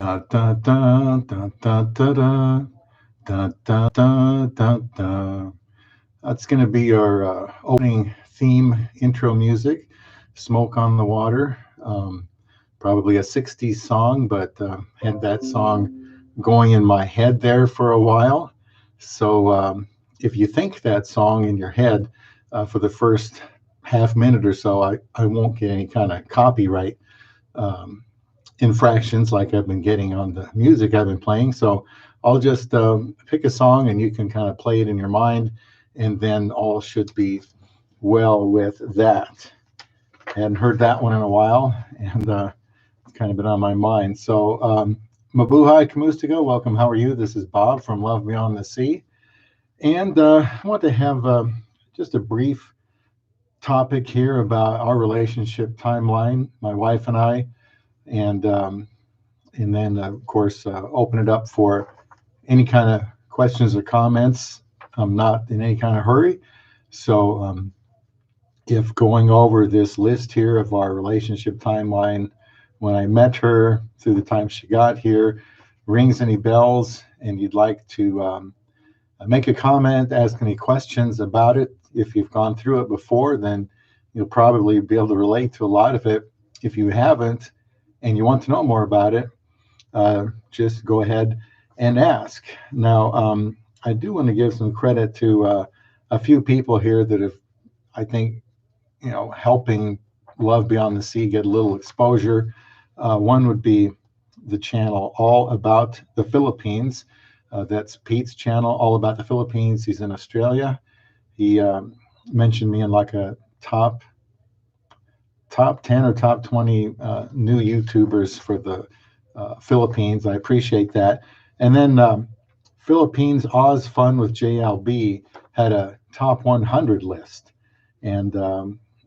Da, da, da, da, da, da, da, da, da, da, da, da. That's going to be our opening theme intro music, Smoke on the Water. Probably a 60s song, but had that song going in my head there for a while. So if you think that song in your head for the first half minute or so, I won't get any kind of copyright um, infractions like I've been getting on the music I've been playing. So I'll just pick a song and you can kind of play it in your mind, and then all should be well with that. I hadn't heard that one in a while, and it's kind of been on my mind. So, Mabuhay Kamustiga, welcome. How are you? This is Bob from Love Beyond the Sea. And I want to have just a brief topic here about our relationship timeline, my wife and I, and then of course open it up for any kind of questions or comments. I'm not in any kind of hurry, so if going over this list here of our relationship timeline when I met her through the time she got here rings any bells, and you'd like to make a comment, ask any questions about it, if you've gone through it before, then you'll probably be able to relate to a lot of it. If you haven't and you want to know more about it, just go ahead and ask. Now, I do want to give some credit to a few people here that have, I think, helping Love Beyond the Sea get a little exposure. One would be the channel All About the Philippines. That's Pete's channel, All About the Philippines. He's in Australia. He mentioned me in like a top 10 or top 20 new YouTubers for the Philippines. I appreciate that. And then Philippines Oz Fun with JLB had a top 100 list, and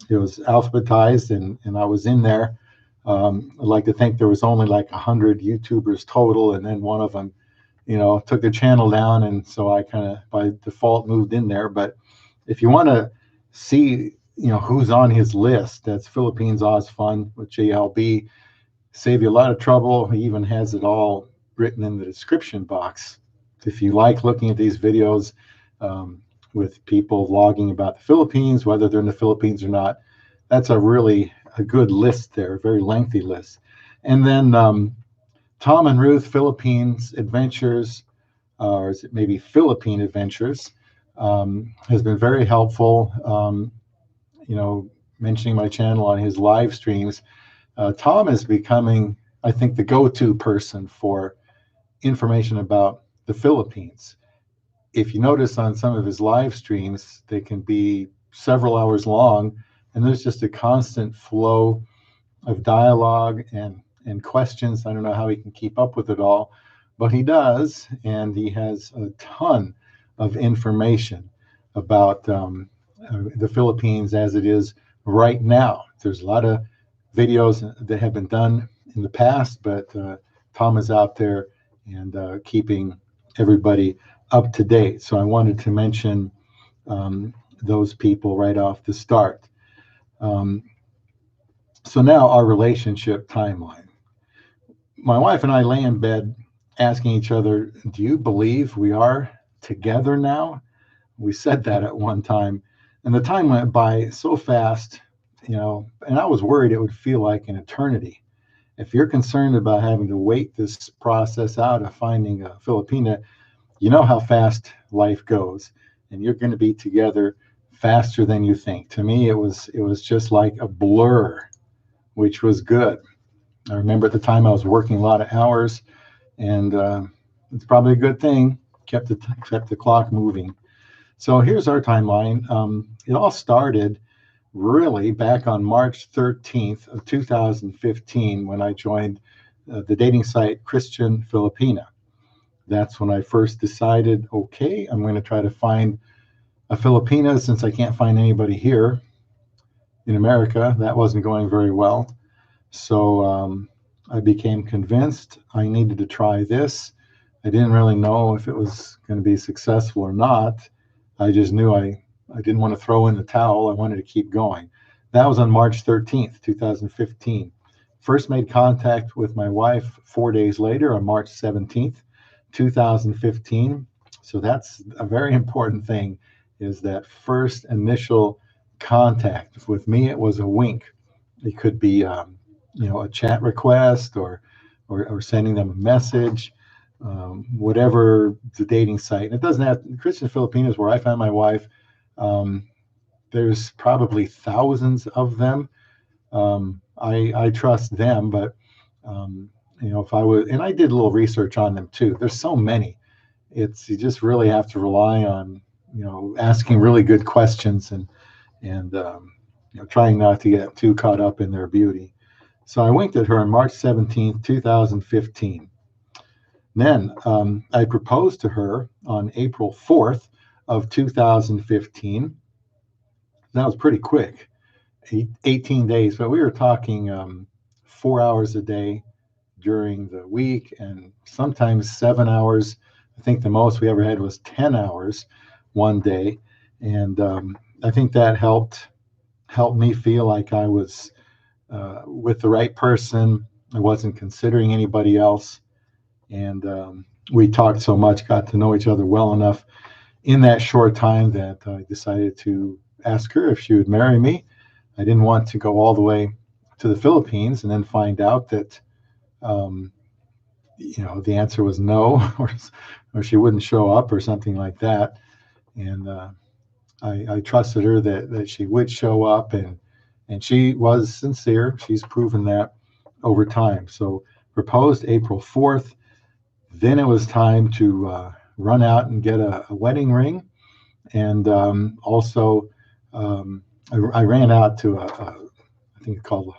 it was alphabetized, and I was in there. I'd like to think there was only like 100 YouTubers total, and then one of them, took the channel down, and so I kind of by default moved in there. But if you want to see, who's on his list, that's Philippines Oz Fun with JLB. Save you a lot of trouble. He even has it all written in the description box. If you like looking at these videos with people vlogging about the Philippines, whether they're in the Philippines or not, that's a good list there, a very lengthy list. And then Tom and Ruth Philippines Adventures, or is it maybe Philippine Adventures, has been very helpful. Mentioning my channel on his live streams. Tom is becoming, I think, the go-to person for information about the Philippines. If you notice on some of his live streams, they can be several hours long, and there's just a constant flow of dialogue and questions. I don't know how he can keep up with it all, but he does, and he has a ton of information about the Philippines as it is right now. There's a lot of videos that have been done in the past, but Tom is out there and keeping everybody up to date. So I wanted to mention those people right off the start. So now our relationship timeline. My wife and I lay in bed asking each other, do you believe we are together now? We said that at one time, and the time went by so fast, and I was worried it would feel like an eternity. If you're concerned about having to wait this process out of finding a Filipina, you know how fast life goes, and you're going to be together faster than you think. To me, it was just like a blur, which was good. I remember at the time I was working a lot of hours, and it's probably a good thing. Kept the clock moving. So here's our timeline. It all started really back on March 13th of 2015 when I joined the dating site Christian Filipina. That's when I first decided, okay, I'm going to try to find a Filipina since I can't find anybody here in America. That wasn't going very well. So I became convinced I needed to try this. I didn't really know if it was going to be successful or not. I just knew I didn't want to throw in the towel. I wanted to keep going. That was on March 13th, 2015. first made contact with my wife 4 days later on March 17th, 2015. So that's a very important thing, is that first initial contact. With me, it was a wink. It could be, a chat request, or sending them a message, whatever the dating site. And it doesn't have, Christian Filipinas, where I found my wife, um, there's probably thousands of them. I trust them, but if I was, and I did a little research on them too. There's so many. You just really have to rely on asking really good questions, and trying not to get too caught up in their beauty. So I winked at her on March 17th, 2015. Then I proposed to her on April 4th of 2015. That was pretty quick, 18 days, but we were talking 4 hours a day during the week, and sometimes 7 hours. I think the most we ever had was 10 hours one day. And I think that helped me feel like I was with the right person. I wasn't considering anybody else. And we talked so much, got to know each other well enough in that short time, that I decided to ask her if she would marry me. I didn't want to go all the way to the Philippines and then find out that, um, the answer was no, or she wouldn't show up or something like that. And I trusted her that she would show up, and she was sincere. She's proven that over time. So proposed April 4th. Then it was time to run out and get a wedding ring. And also, I ran out to I think it's called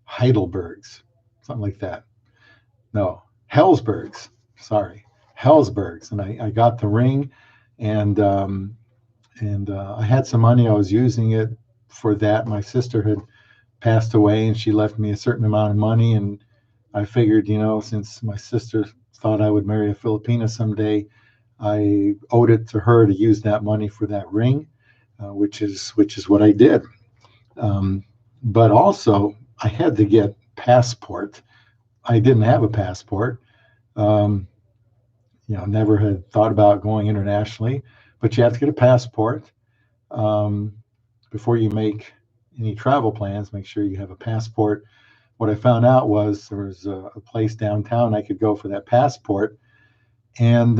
Heidelberg's, something like that. No, Hellsberg's. Sorry, Hellsberg's. And I got the ring, and I had some money. I was using it for that. My sister had passed away, and she left me a certain amount of money. And I figured, since my sister thought I would marry a Filipina someday, I owed it to her to use that money for that ring, which is what I did. But also, I had to get passport. I didn't have a passport. Um, never had thought about going internationally, but you have to get a passport. Um, Before you make any travel plans, make sure you have a passport. What I found out was there was a place downtown I could go for that passport, and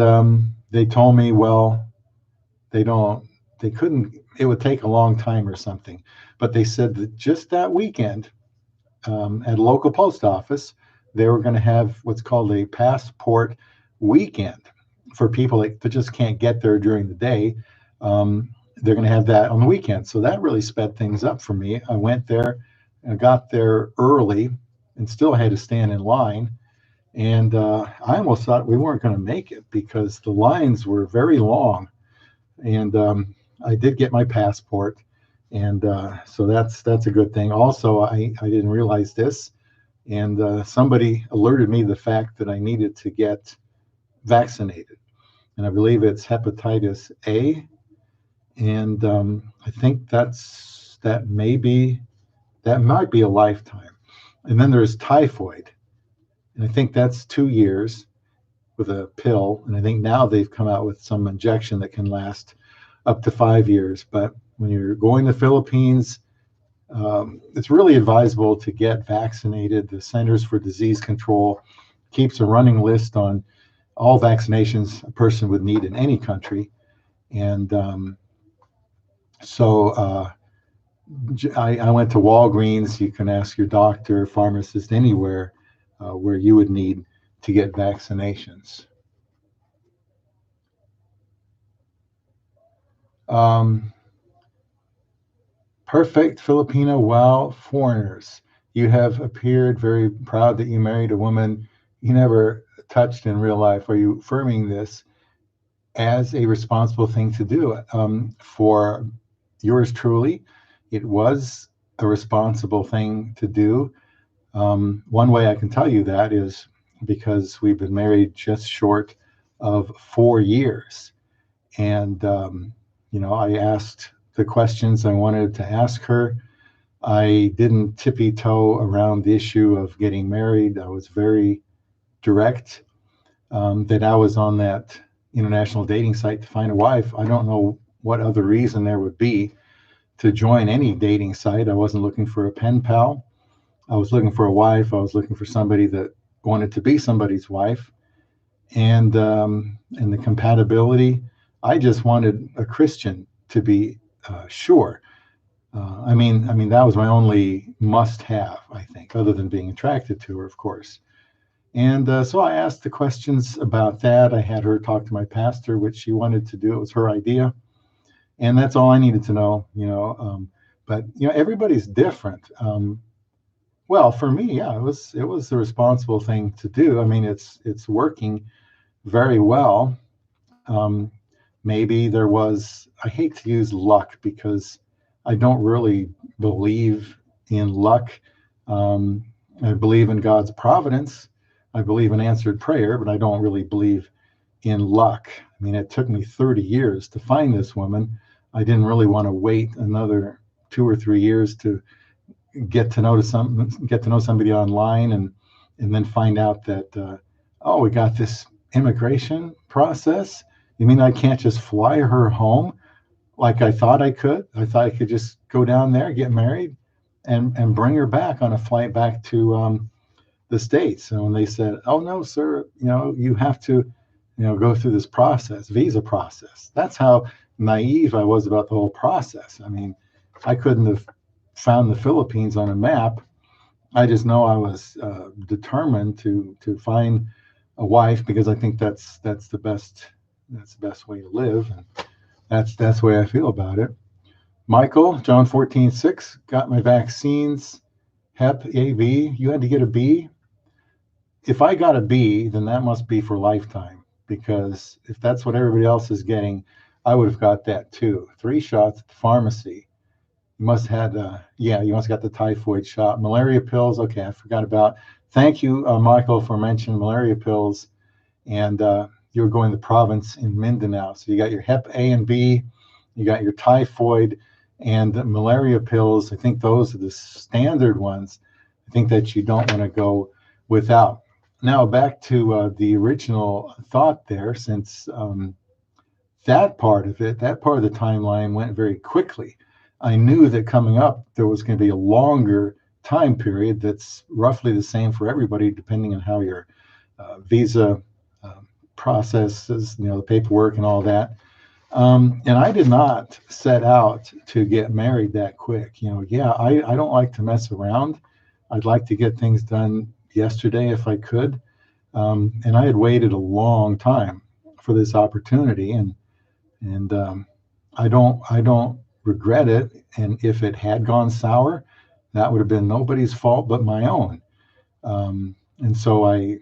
they told me, well, they don't, they couldn't, it would take a long time or something. But they said that just that weekend, at a local post office, they were going to have what's called a passport weekend for people that just can't get there during the day. They're going to have that on the weekend. So that really sped things up for me. I went there and got there early, and still had to stand in line. And I almost thought we weren't going to make it because the lines were very long. And I did get my passport, and so that's a good thing. Also, I didn't realize this, and somebody alerted me to the fact that I needed to get vaccinated, and I believe it's hepatitis A, and I think that might be a lifetime. And then there's typhoid, and I think that's 2 years with a pill. And I think now they've come out with some injection that can last up to 5 years. But when you're going to the Philippines, it's really advisable to get vaccinated. The Centers for Disease Control keeps a running list on all vaccinations a person would need in any country. And so I went to Walgreens. You can ask your doctor, pharmacist, anywhere where you would need to get vaccinations. Um, Perfect Filipino, wow, foreigners. You have appeared very proud that you married a woman you never touched in real life. Are you affirming this as a responsible thing to do? For yours truly, it was a responsible thing to do. One way I can tell you that is because we've been married just short of 4 years. And, I asked the questions I wanted to ask her. I didn't tippy toe around the issue of getting married. I was very direct that I was on that international dating site to find a wife. I don't know what other reason there would be to join any dating site. I wasn't looking for a pen pal. I was looking for a wife. I was looking for somebody that wanted to be somebody's wife, and the compatibility. I just wanted a Christian to be sure. I mean, that was my only must-have, I think, other than being attracted to her, of course. And so I asked the questions about that. I had her talk to my pastor, which she wanted to do. It was her idea, and that's all I needed to know. But everybody's different. Well, for me, yeah, it was the responsible thing to do. I mean, it's working very well. Um, Maybe there was. I hate to use luck because I don't really believe in luck. Um, I believe in God's providence. I believe in answered prayer, but I don't really believe in luck. I mean, it took me 30 years to find this woman. I didn't really want to wait another 2 or 3 years to get to know somebody online, and then find out that oh, we got this immigration process. You mean I can't just fly her home like I thought I could? I thought I could just go down there, get married, and bring her back on a flight back to the States. And when they said, oh no, sir, you have to go through this process, visa process. That's how naive I was about the whole process. I mean, I couldn't have found the Philippines on a map. I just know I was determined to find a wife, because I think that's the best way to live, and that's the way I feel about it. Michael, John 14:6, got my vaccines, Hep A, B. You had to get a B. If I got a B, then that must be for lifetime, because if that's what everybody else is getting, I would have got that too. 3 shots at the pharmacy. You must have had, yeah, you must have got the typhoid shot. Malaria pills, okay, I forgot about. Thank you, Michael, for mentioning malaria pills. And you were going to the province in Mindanao. So you got your Hep A and B, you got your typhoid, and the malaria pills. I think those are the standard ones. I think that you don't want to go without. Now back to the original thought there, since that part of it, that part of the timeline went very quickly. I knew that coming up, there was going to be a longer time period that's roughly the same for everybody, depending on how your visa processes, the paperwork and all that. And I did not set out to get married that quick. Yeah, I don't like to mess around. I'd like to get things done yesterday if I could. And I had waited a long time for this opportunity, and I don't regret it. And if it had gone sour, that would have been nobody's fault but my own. And so I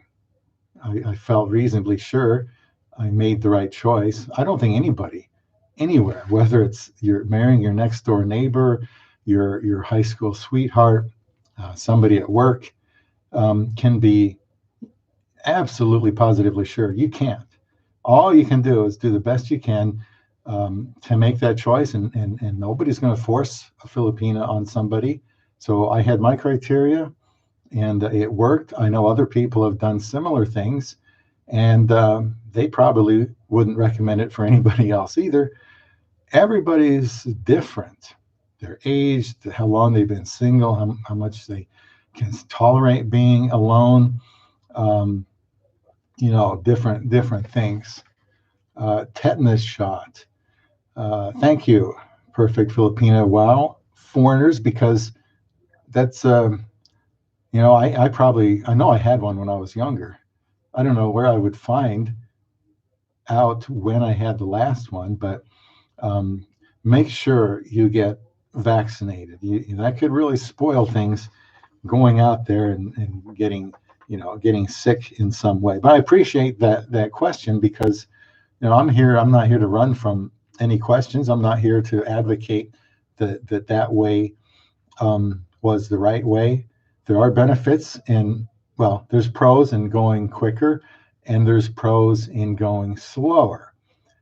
felt reasonably sure I made the right choice. I don't think anybody, anywhere, whether it's you're marrying your next door neighbor, your high school sweetheart, somebody at work, can be absolutely positively sure. You can't. All you can do is do the best you can to make that choice, and nobody's going to force a Filipina on somebody. So I had my criteria, and it worked. I know other people have done similar things, and they probably wouldn't recommend it for anybody else either. Everybody's different. Their age, how long they've been single, how much they can tolerate being alone, um, different things. Tetanus shot. Thank you, Perfect Filipina. Wow, foreigners, because that's I know I had one when I was younger. I don't know where I would find out when I had the last one, but um, make sure you get vaccinated. That could really spoil things going out there and getting sick in some way. But I appreciate that question, because I'm not here to run from any questions. I'm not here to advocate that way was the right way. There are benefits, and well, there's pros in going quicker, and there's pros in going slower.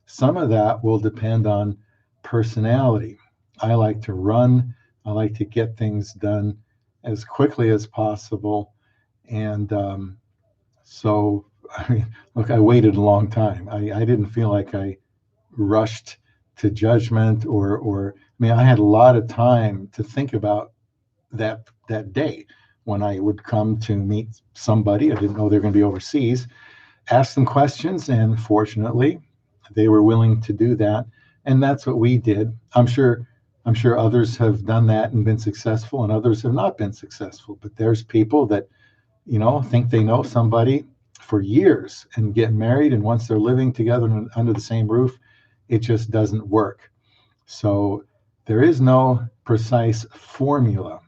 Some of that will depend on personality. I like to run. I like to get things done as quickly as possible. And so, I mean, look, I waited a long time. I didn't feel like I rushed to judgment I mean, I had a lot of time to think about that day when I would come to meet somebody. I didn't know they were going to be overseas. Ask them questions, and fortunately, they were willing to do that, and that's what we did. I'm sure others have done that and been successful, and others have not been successful. But there's people that think they know somebody for years and get married, and once they're living together under the same roof, it just doesn't work. So there is no precise formula.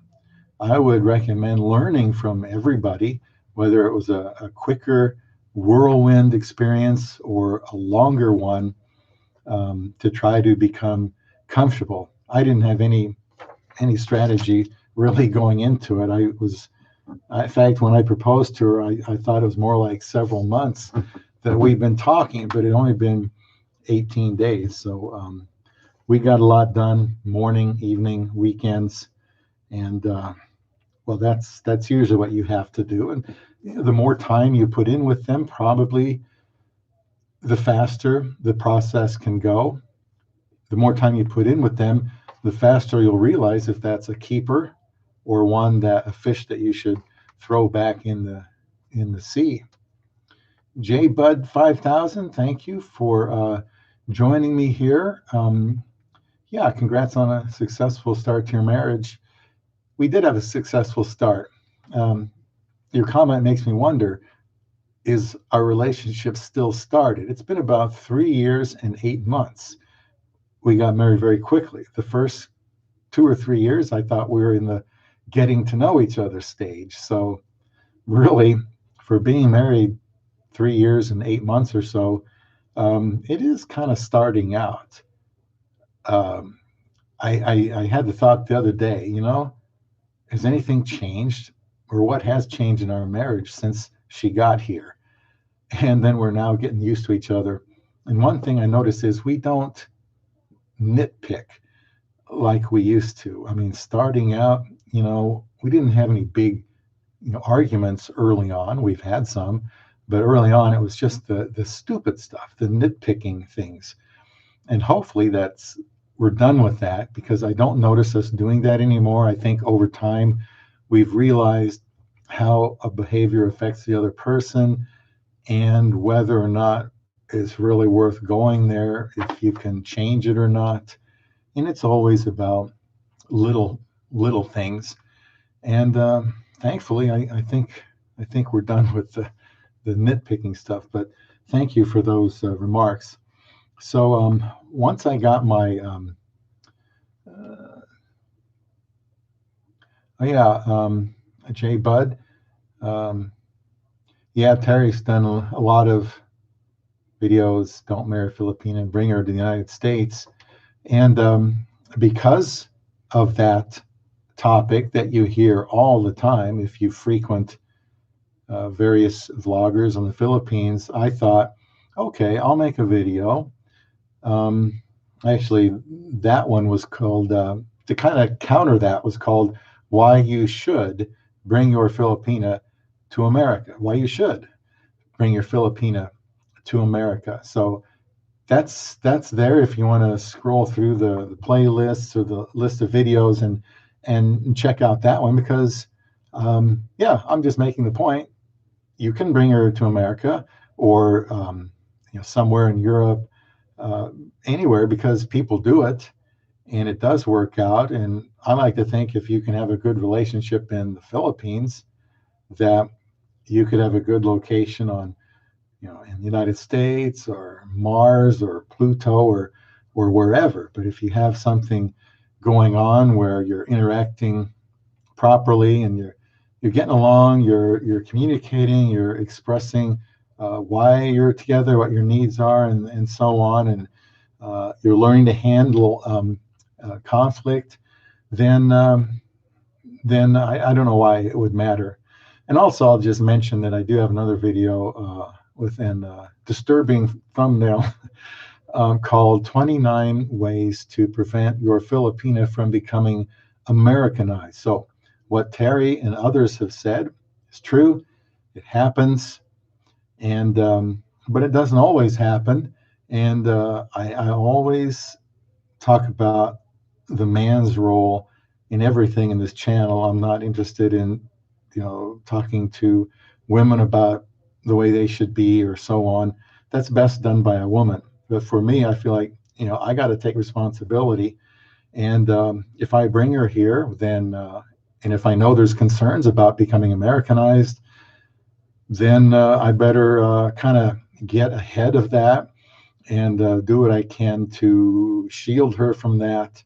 I would recommend learning from everybody, whether it was a quicker whirlwind experience or a longer one, to try to become comfortable. I didn't have any strategy really going into it. In fact, when I proposed to her, I thought it was more like several months that we've been talking, but it only been 18 days. So we got a lot done, morning, evening, weekends, and well, that's usually what you have to do. And the more time you put in with them, probably the faster the process can go. The more time you put in with them, the faster you'll realize if that's a keeper or a fish that you should throw back in the sea. J Bud 5000, thank you for joining me here. Yeah, congrats on a successful start to your marriage. We did have a successful start. Um, your comment makes me wonder, is our relationship still started? It's been about 3 years and 8 months. We got married very quickly. The first 2 or 3 years, I thought we were in the getting to know each other stage. So, really, for being married 3 years and 8 months or so, it is kind of starting out. Um, I had the thought the other day, has anything changed, or what has changed in our marriage since she got here? And then we're now getting used to each other. And one thing I noticed is we don't nitpick like we used to. I mean, starting out, we didn't have any big, arguments early on. We've had some, but early on it was just the stupid stuff, the nitpicking things. And hopefully we're done with that, because I don't notice us doing that anymore. I think over time we've realized how a behavior affects the other person and whether or not it's really worth going there, if you can change it or not. And it's always about little things. And thankfully, I think we're done with the nitpicking stuff. But thank you for those remarks. So once I got my oh yeah, Jay Bud, um, yeah, Terry's done a lot of videos. Don't marry a Filipina and bring her to the United States. And because of that topic that you hear all the time, if you frequent various vloggers in the Philippines, I thought, okay, I'll make a video. Actually, that one was called, to kind of counter that, was called Why You Should Bring Your Filipina to America. Why you should bring your Filipina to America. So that's there if you want to scroll through the playlists or the list of videos and check out that one, because yeah, I'm just making the point. You can bring her to America, or somewhere in Europe, uh, anywhere, because people do it and it does work out. And I like to think if you can have a good relationship in the Philippines, that you could have a good location in the United States or Mars or Pluto or wherever. But if you have something going on where you're interacting properly and you're getting along, you're communicating, you're expressing why you're together, what your needs are, and so on, and you're learning to handle conflict, then I don't know why it would matter. And also, I'll just mention that I do have another video with an disturbing thumbnail called 29 Ways to Prevent Your Filipina from Becoming Americanized. So what Terry and others have said is true. It happens, and but it doesn't always happen. And I always talk about the man's role in everything in this channel. I'm not interested in, talking to women about the way they should be or so on. That's best done by a woman. But for me, I feel like, I got to take responsibility. And if I bring her here, then, and if I know there's concerns about becoming Americanized, then I better kind of get ahead of that and do what I can to shield her from that,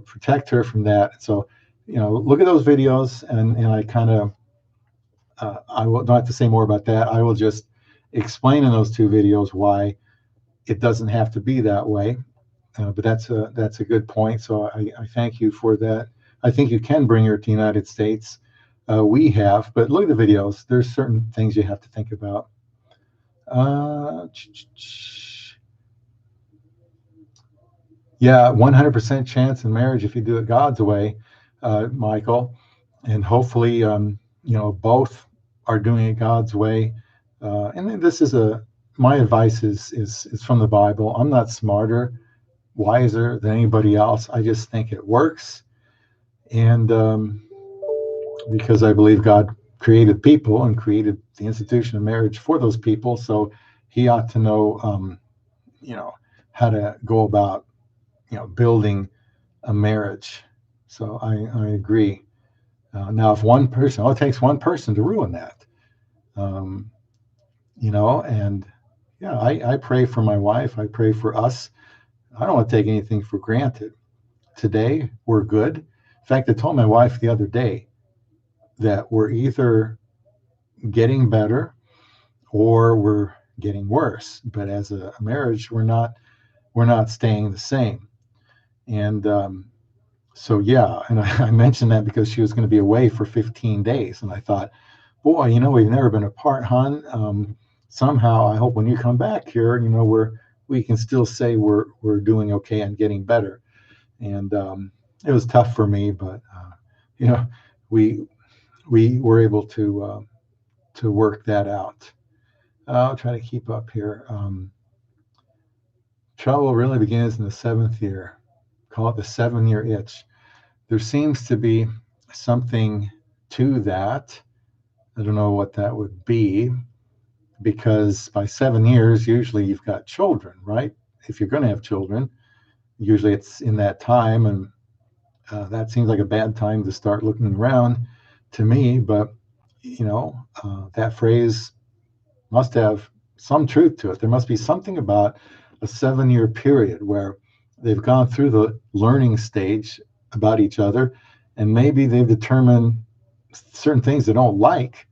protect her from that. So, look at those videos, and I kind of, I will don't have to say more about that. I will just explain in those two videos why it doesn't have to be that way. But that's a good point. So I thank you for that. I think you can bring her to the United States. We have, but look at the videos. There's certain things you have to think about. Uh, Yeah, 100% chance in marriage if you do it God's way, Michael. And hopefully, both are doing it God's way. And then this is my advice is from the Bible. I'm not smarter, wiser than anybody else. I just think it works. And because I believe God created people and created the institution of marriage for those people. So he ought to know, how to go about, building a marriage. So I agree. Now, if one person, it takes one person to ruin that, um, and yeah, I pray for my wife. I pray for us. I don't want to take anything for granted. Today, we're good. In fact, I told my wife the other day that we're either getting better or we're getting worse. But as a marriage, we're not staying the same. And so yeah, and I mentioned that because she was going to be away for 15 days, and I thought, boy, we've never been apart, hon. Somehow, I hope when you come back here, we can still say we're doing okay and getting better. And it was tough for me, but we we were able to work that out. I'll try to keep up here. Trouble really begins in the seventh year. Call it the 7-year itch. There seems to be something to that. I don't know what that would be, because by 7 years, usually you've got children, right? If you're going to have children, usually it's in that time, and that seems like a bad time to start looking around to me. But that phrase must have some truth to it. There must be something about a 7-year period where they've gone through the learning stage about each other, and maybe they've determined certain things they don't like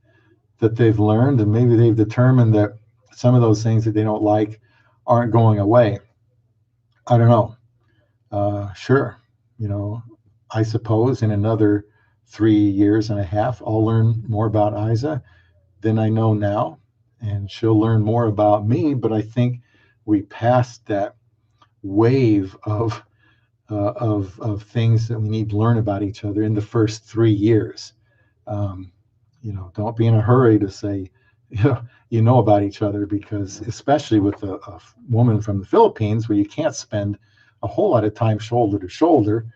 that they've learned, and maybe they've determined that some of those things that they don't like aren't going away. I don't know. Sure, I suppose in another 3 years and a half, I'll learn more about Isa than I know now, and she'll learn more about me. But I think we passed that wave of things that we need to learn about each other in the first 3 years. Um, don't be in a hurry to say, about each other, because especially with a woman from the Philippines, where you can't spend a whole lot of time shoulder to shoulder,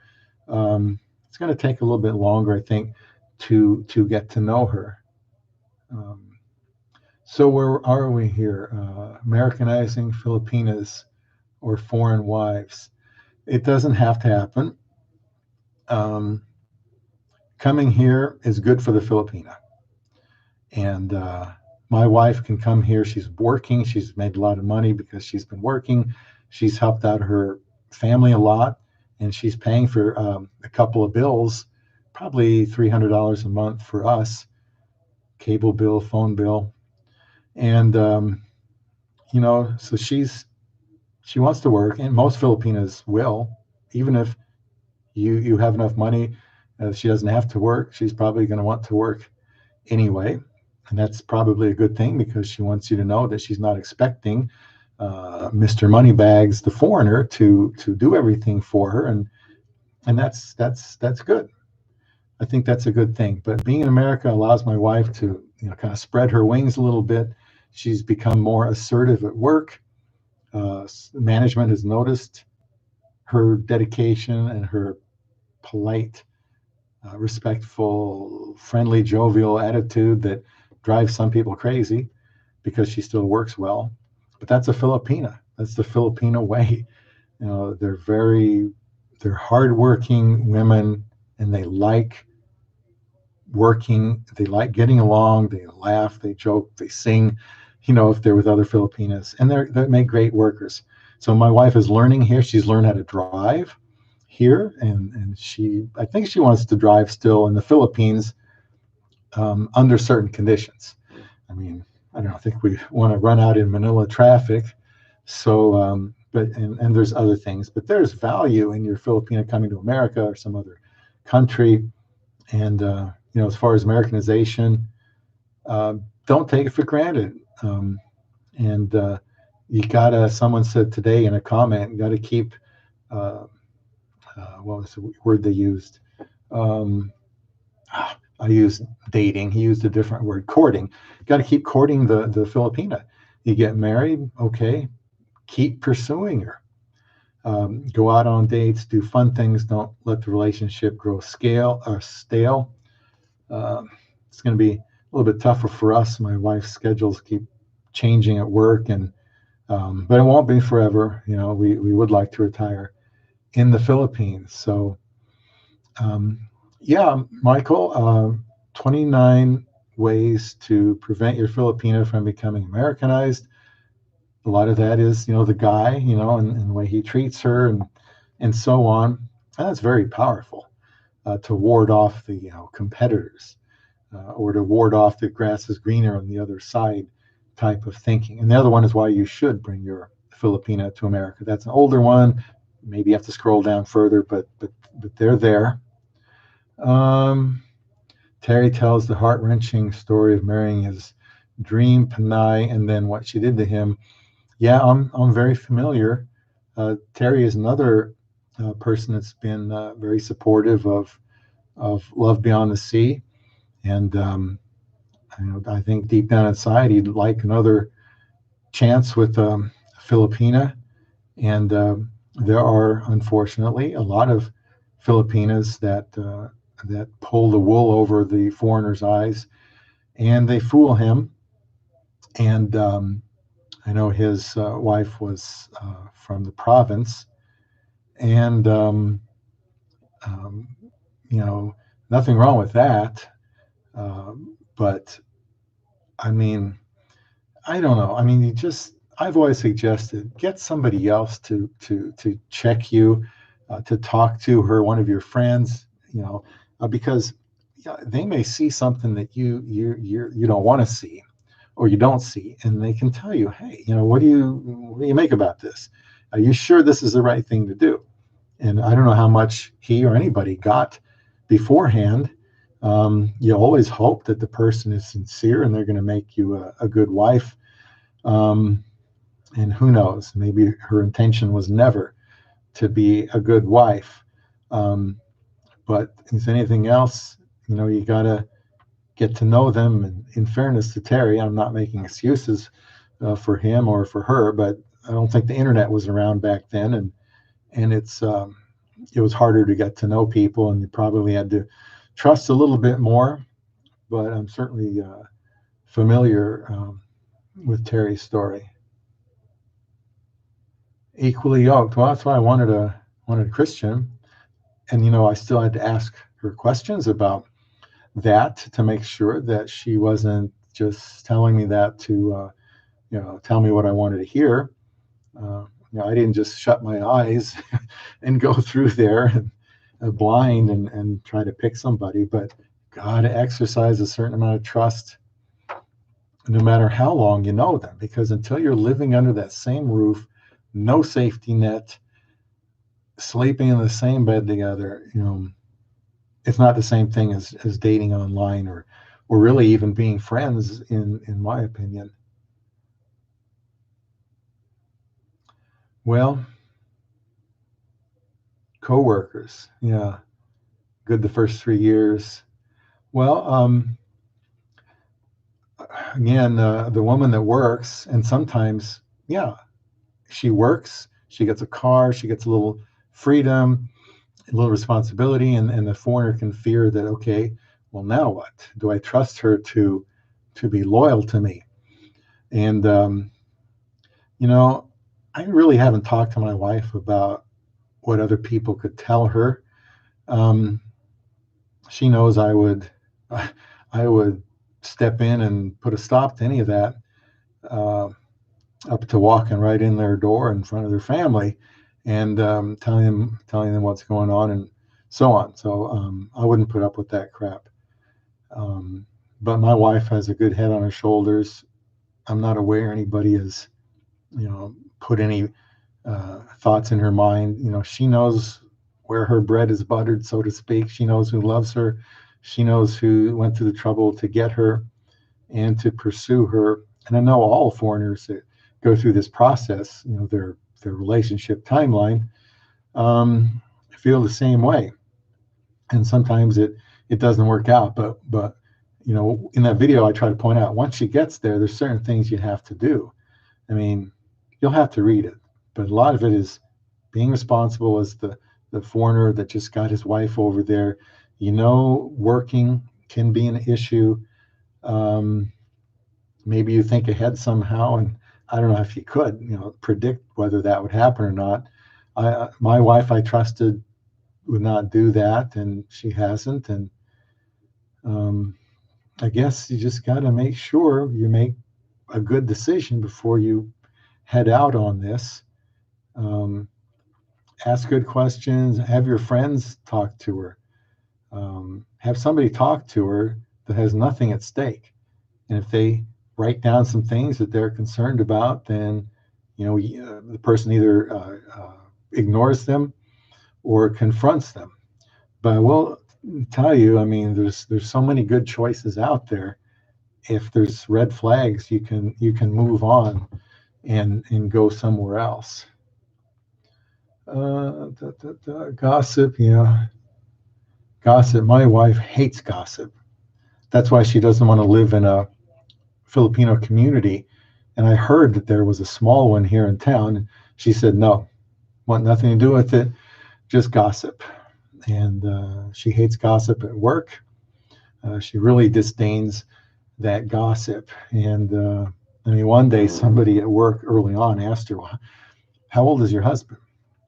it's going to take a little bit longer, I think, to get to know her. So where are we here? Americanizing Filipinas or foreign wives. It doesn't have to happen. Coming here is good for the Filipina. And my wife can come here. She's working. She's made a lot of money because she's been working. She's helped out her family a lot, and she's paying for a couple of bills, probably $300 a month for us, cable bill, phone bill. And, so she wants to work, and most Filipinas will, even if you have enough money, she doesn't have to work. She's probably going to want to work anyway. And that's probably a good thing, because she wants you to know that she's not expecting Mr. Moneybags, the foreigner, to do everything for her, and that's good. I think that's a good thing. But being in America allows my wife to, kind of spread her wings a little bit. She's become more assertive at work. Management has noticed her dedication and her polite, respectful, friendly, jovial attitude that drives some people crazy because she still works well. But that's a Filipina. That's the Filipino way. They're hardworking women, and they like working. They like getting along. They laugh. They joke. They sing. If they're with other Filipinas, and they make great workers. So my wife is learning here. She's learned how to drive here, and I think she wants to drive still in the Philippines, under certain conditions. I mean, I don't think we want to run out in Manila traffic. So, and there's other things, but there's value in your Filipina coming to America or some other country. And, as far as Americanization, uh, don't take it for granted. And you gotta, someone said today in a comment, you gotta keep, uh, what was the word they used? Um, I used dating. He used a different word, courting. Got to keep courting the Filipina. You get married, okay, keep pursuing her. Go out on dates, do fun things. Don't let the relationship grow stale. Um, it's going to be a little bit tougher for us. My wife's schedules keep changing at work, and but it won't be forever. We would like to retire in the Philippines. So um, yeah, Michael, 29 ways to prevent your Filipina from becoming Americanized. A lot of that is, the guy, and the way he treats her, and so on. And that's very powerful, to ward off the, competitors, or to ward off the grass is greener on the other side type of thinking. And the other one is why you should bring your Filipina to America. That's an older one. Maybe you have to scroll down further, but they're there. Um, Terry tells the heart-wrenching story of marrying his dream Panay and then what she did to him. Yeah, I'm very familiar. Terry is another person that's been very supportive of Love Beyond the Sea, and I think deep down inside he'd like another chance with Filipina. And there are, unfortunately, a lot of Filipinas that pull the wool over the foreigner's eyes, and they fool him. And I know his wife was from the province, and um, you know, nothing wrong with that. But I mean, I don't know. I mean, I've always suggested get somebody else to check you, to talk to her, one of your friends, because yeah, they may see something that you don't want to see, or you don't see, and they can tell you, hey, what do you make about this? Are you sure this is the right thing to do? And I don't know how much he or anybody got beforehand. You always hope that the person is sincere and they're going to make you a good wife. Um, and who knows, maybe her intention was never to be a good wife. Um, but if anything else, you got to get to know them. And in fairness to Terry, I'm not making excuses for him or for her, but I don't think the internet was around back then, and it was harder to get to know people, and you probably had to trust a little bit more. But I'm certainly familiar with Terry's story. Equally yoked. Well, that's why I wanted a Christian, and I still had to ask her questions about that to make sure that she wasn't just telling me that to tell me what I wanted to hear. I didn't just shut my eyes and go through there and blind and try to pick somebody, but got to exercise a certain amount of trust, no matter how long you know them, because until you're living under that same roof, no safety net, sleeping in the same bed together, it's not the same thing as dating online, or really even being friends, in my opinion. Well, coworkers, yeah. good the first 3 years. Well, again, the woman that works, and sometimes, yeah, she works, she gets a car, she gets a little freedom, a little responsibility, and the foreigner can fear that, okay, well, now what? Do I trust her to be loyal to me? And you know, I really haven't talked to my wife about what other people could tell her. Um, she knows I would step in and put a stop to any of that, uh, up to walking right in their door in front of their family, and telling them what's going on and so on. So I wouldn't put up with that crap. Um, but my wife has a good head on her shoulders. I'm not aware anybody has, put any thoughts in her mind. She knows where her bread is buttered, so to speak. She knows who loves her. She knows who went through the trouble to get her and to pursue her. And I know all foreigners that go through this process, their relationship timeline, feel the same way. And sometimes it doesn't work out. But in that video, I try to point out once she gets there, there's certain things you have to do. I mean, you'll have to read it, but a lot of it is being responsible as the foreigner that just got his wife over there. Working can be an issue. Um, Maybe you think ahead somehow, and I don't know if you could, predict whether that would happen or not. My wife, I trusted would not do that, and she hasn't. And um, I guess you just got to make sure you make a good decision before you head out on this. Um, ask good questions. Have your friends talk to her. Have somebody talk to her that has nothing at stake. And if they write down some things that they're concerned about, then the person either ignores them or confronts them. But I will tell you, I mean, there's so many good choices out there. If there's red flags, you can move on and go somewhere else. Gossip, gossip. My wife hates gossip. That's why she doesn't want to live in a Filipino community. And I heard that there was a small one here in town. She said, no, want nothing to do with it, just gossip. And she hates gossip at work. She really disdains that gossip. And I mean, one day somebody at work early on asked her, well, how old is your husband?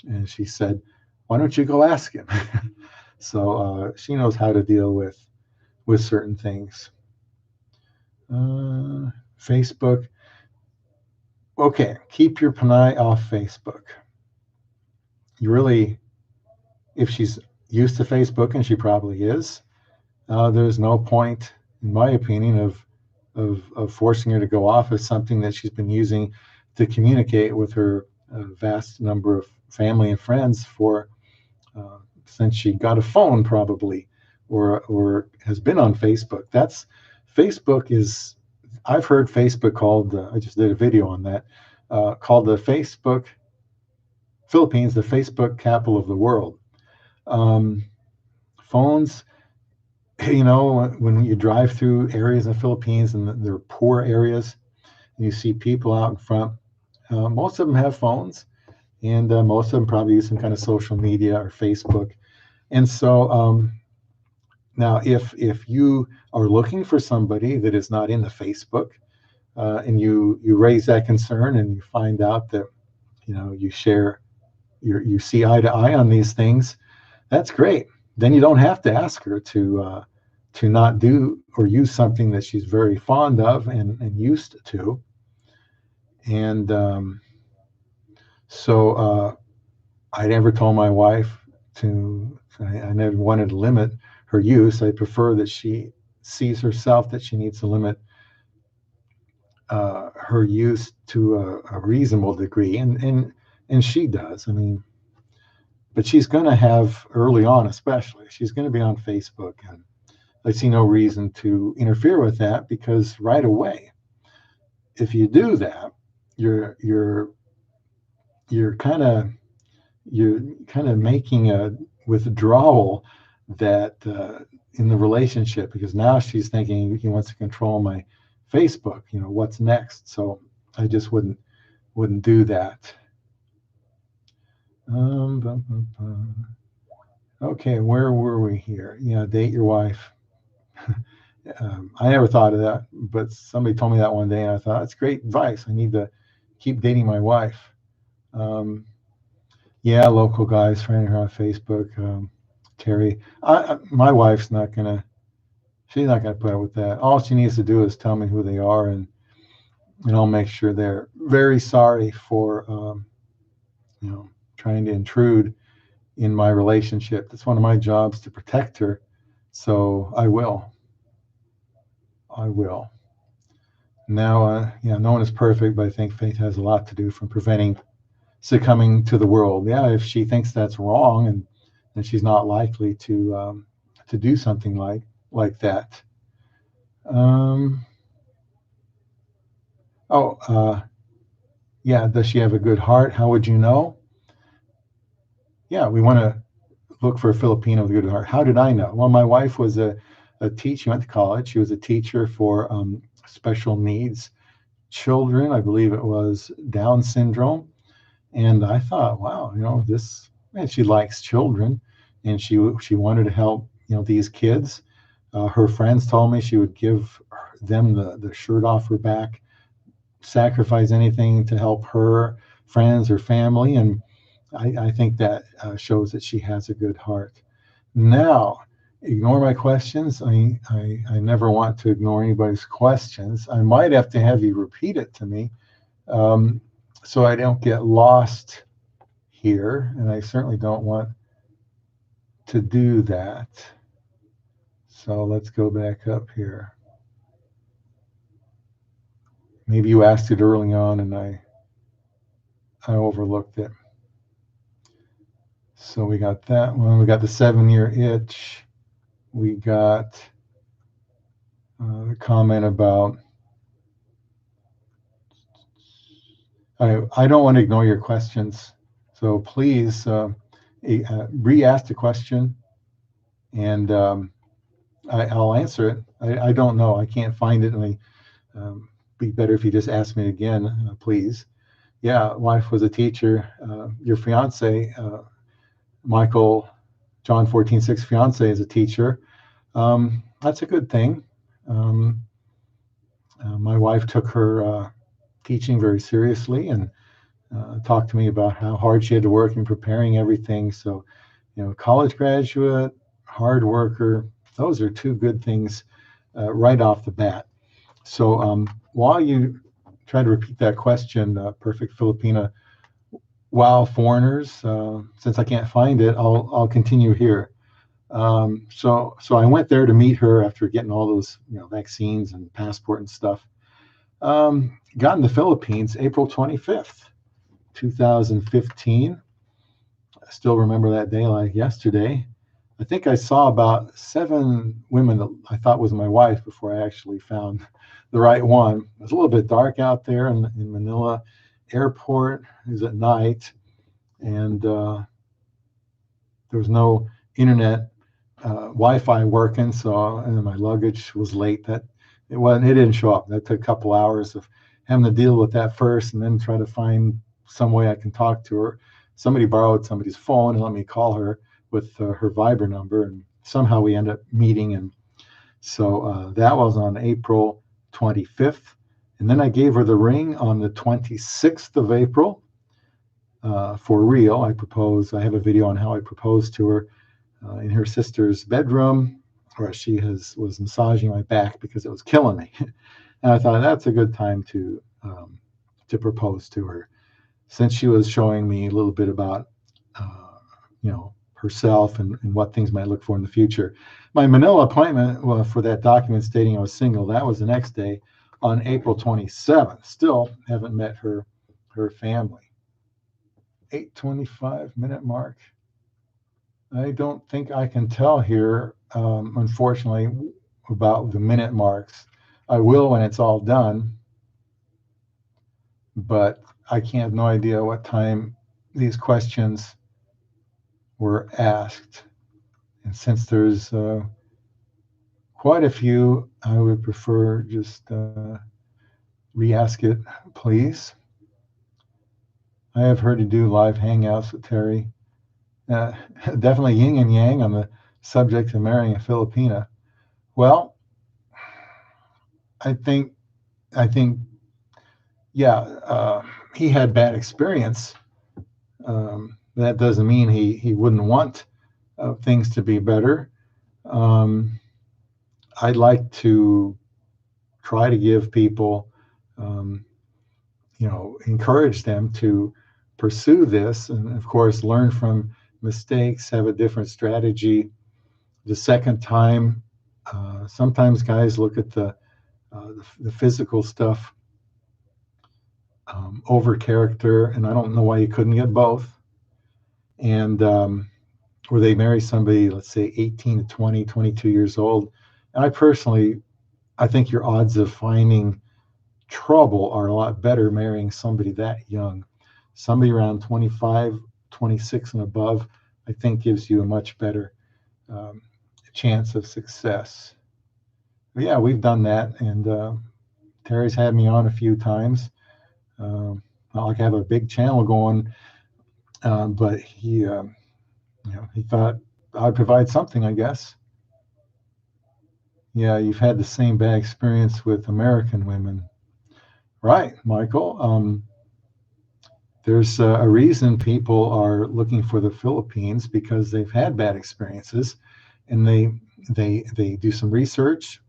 And she said, why don't you go ask him? So she knows how to deal with certain things. Facebook. Okay, keep your eye off Facebook. You really, if she's used to Facebook, and she probably is, there's no point, in my opinion, of forcing her to go off as something that she's been using to communicate with her vast number of family and friends for since she got a phone, probably, or has been on Facebook. Facebook is. I've heard Facebook called. I just did a video on that. Called the Facebook Philippines, the Facebook capital of the world. Um, Phones, when you drive through areas in the Philippines and they're poor areas, and you see people out in front, most of them have phones, and most of them probably use some kind of social media or Facebook. And so now, if you are looking for somebody that is not in the Facebook, and you raise that concern, and you find out that you share you see eye to eye on these things, that's great. Then you don't have to ask her to not do or use something that she's very fond of and used to. And so I never told my wife I never wanted to limit her use. I prefer that she sees herself that she needs to limit her use to a reasonable degree, and she does. I mean, but she's going to have early on, especially, she's going to be on Facebook, and I see no reason to interfere with that, because right away, if you do that, you're you're you're kind of you're kind of making a withdrawal that in the relationship, because now she's thinking he wants to control my Facebook. What's next? So I just wouldn't do that. Bum, bum, bum. Okay, where were we here? Date your wife. I never thought of that, but somebody told me that one day, and I thought that's great advice. I need to keep dating my wife. Um, yeah, local guys, finding her on Facebook. Terry, my wife's not gonna. She's not gonna put up with that. All she needs to do is tell me who they are, and I'll make sure they're very sorry for trying to intrude in my relationship. It's one of my jobs to protect her, so I will. I will. Now, yeah, no one is perfect, but I think faith has a lot to do from preventing succumbing to the world. Yeah, if she thinks that's wrong, and then she's not likely to do something like that. Um, oh, yeah. Does she have a good heart? How would you know? Yeah, we want to look for a Filipino with a good heart. How did I know? Well, my wife was a teacher. She went to college. She was a teacher for special needs children. I believe it was Down syndrome. And I thought, wow, this, and she likes children, and she wanted to help, these kids. Her friends told me she would give them the shirt off her back, sacrifice anything to help her friends or family. And I think that shows that she has a good heart. Now, ignore my questions. I never want to ignore anybody's questions. I might have to have you repeat it to me, um, so I don't get lost here, and I certainly don't want to do that. So let's go back up here. Maybe you asked it early on and I overlooked it. So we got that one. We got the 7-year itch. We got the comment about I don't want to ignore your questions. So please re-ask the question, and I'll answer it. I don't know. I can't find it. Be better if you just ask me again, please. Yeah, wife was a teacher. Your fiance, Michael, John 14:6 fiance is a teacher. That's a good thing. Um, my wife took her teaching very seriously, and talked to me about how hard she had to work in preparing everything. So, college graduate, hard worker, those are two good things right off the bat. So while you try to repeat that question, Perfect Filipina, wow, foreigners, since I can't find it, I'll continue here. So I went there to meet her after getting all those vaccines and passport and stuff. Got in the Philippines April 25th, 2015. I still remember that day like yesterday. I think I saw about 7 women that I thought was my wife before I actually found the right one. It was a little bit dark out there in Manila airport. It was at night, and there was no internet, Wi-Fi working, so and my luggage was late. It didn't show up. That took a couple hours of having to deal with that first, and then try to find some way I can talk to her. Somebody borrowed somebody's phone and let me call her with her Viber number, and somehow we end up meeting. And so that was on April 25th, and then I gave her the ring on the 26th of April. For real, I have a video on how I proposed to her in her sister's bedroom, where she was massaging my back because it was killing me. And I thought that's a good time to propose to her, since she was showing me a little bit about herself and what things might look for in the future. My Manila appointment for that document stating I was single, that was the next day on April 27th. Still haven't met her family. 8:25 minute mark. I don't think I can tell here, unfortunately, about the minute marks. I will when it's all done, but I can't have no idea what time these questions were asked. And since there's quite a few, I would prefer just re-ask it, please. I have heard you do live hangouts with Terry. Uh, Definitely yin and yang on the subject of marrying a Filipina. Well, I think, I think, yeah, he had bad experience. That doesn't mean he wouldn't want things to be better. Um, I'd like to try to give people, um, encourage them to pursue this, and of course, learn from mistakes, have a different strategy the second time. Sometimes guys look at the physical stuff over character, and I don't know why you couldn't get both. And where they marry somebody, let's say 18 to 20, 22 years old. And I think your odds of finding trouble are a lot better marrying somebody that young. Somebody around 25, 26 and above, I think gives you a much better um, chance of success. But yeah, we've done that. And Terry's had me on a few times. Not like I have a big channel going, but he thought I'd provide something, I guess. Yeah, you've had the same bad experience with American women. Right, Michael. There's a reason people are looking for the Philippines because they've had bad experiences, and they do some research,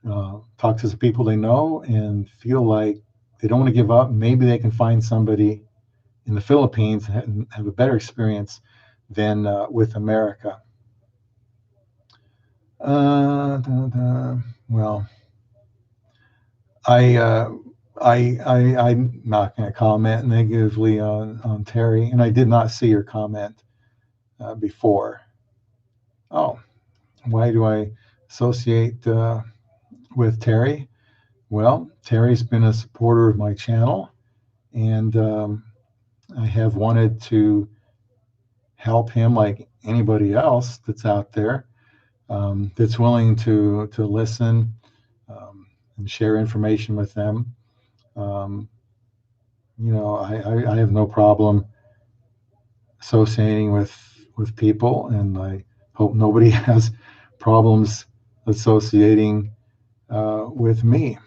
talk to the people they know, and feel like they don't want to give up. Maybe they can find somebody in the Philippines and have a better experience than with America. Well, I, uh, I'm not going to comment negatively on Terry, and I did not see your comment before. Oh, why do I associate with Terry? Well, Terry's been a supporter of my channel, and I have wanted to help him like anybody else that's out there, that's willing to listen, and share information with them. Um, I have no problem associating with people, and I hope nobody has problems associating with me.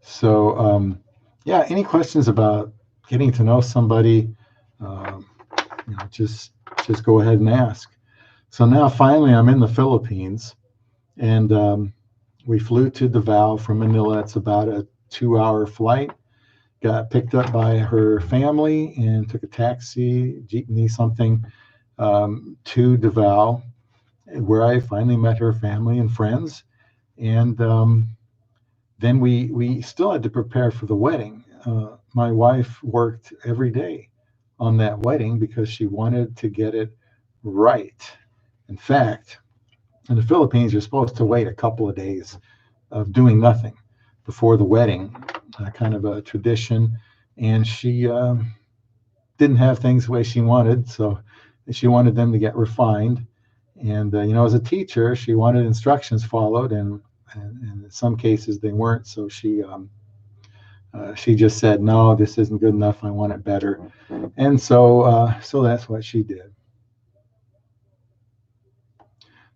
So, yeah, any questions about getting to know somebody? Um, just go ahead and ask. So now, finally, I'm in the Philippines, and we flew to Davao from Manila. It's about a 2-hour flight. Got picked up by her family and took a taxi, jeepney, something, to Davao, where I finally met her family and friends. And then we still had to prepare for the wedding. My wife worked every day on that wedding because she wanted to get it right. In fact, in the Philippines, you're supposed to wait a couple of days of doing nothing before the wedding, kind of a tradition. And she didn't have things the way she wanted, so she wanted them to get refined. And as a teacher, she wanted instructions followed, and in some cases they weren't. So she just said, "No, this isn't good enough. I want it better." And so that's what she did.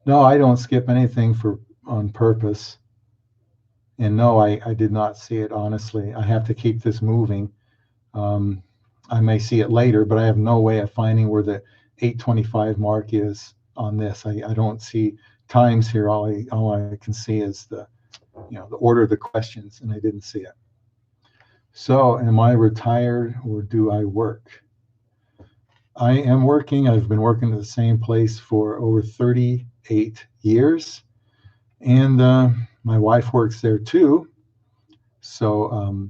No, I don't skip anything for on purpose. And no, I did not see it honestly. I have to keep this moving. Um, I may see it later, but I have no way of finding where the 8:25 mark is on this. I don't see times here. All I can see is the order of the questions, and I didn't see it. So, am I retired or do I work? I am working. I've been working at the same place for over 38 years, and my wife works there too. So,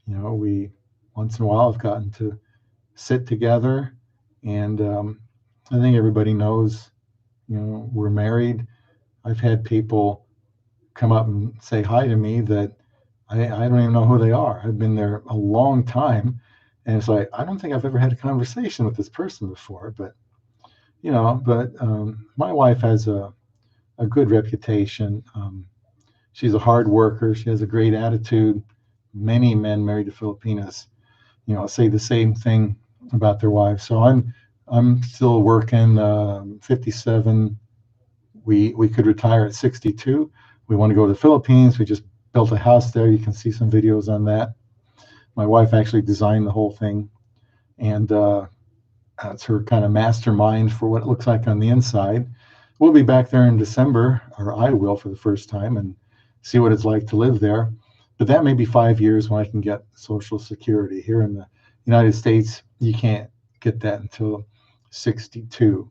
we once in a while have gotten to sit together, and I think everybody knows, we're married. I've had people come up and say hi to me that I don't even know who they are. I've been there a long time, And it's like, I don't think I've ever had a conversation with this person before, but my wife has a good reputation. She's a hard worker. She has a great attitude. Many men married to Filipinas, say the same thing about their wives. So I'm still working. 57. We could retire at 62. We want to go to the Philippines. We just built a house there. You can see some videos on that. My wife actually designed the whole thing, and it's her kind of mastermind for what it looks like on the inside. We'll be back there in December, or I will for the first time, and see what it's like to live there. But that may be 5 years when I can get Social Security. Here in the United States, you can't get that until 62.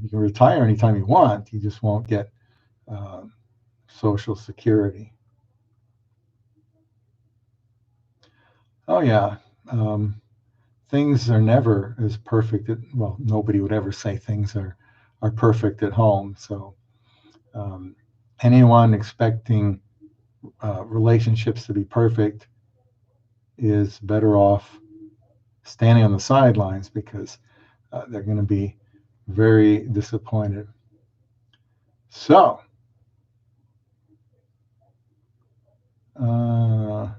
You can retire anytime you want, you just won't get uh, Social Security. Oh, yeah. Um, Things are never as perfect. Well, nobody would ever say things are perfect at home. So um, anyone expecting relationships to be perfect is better off standing on the sidelines, because they're going to be very disappointed. So,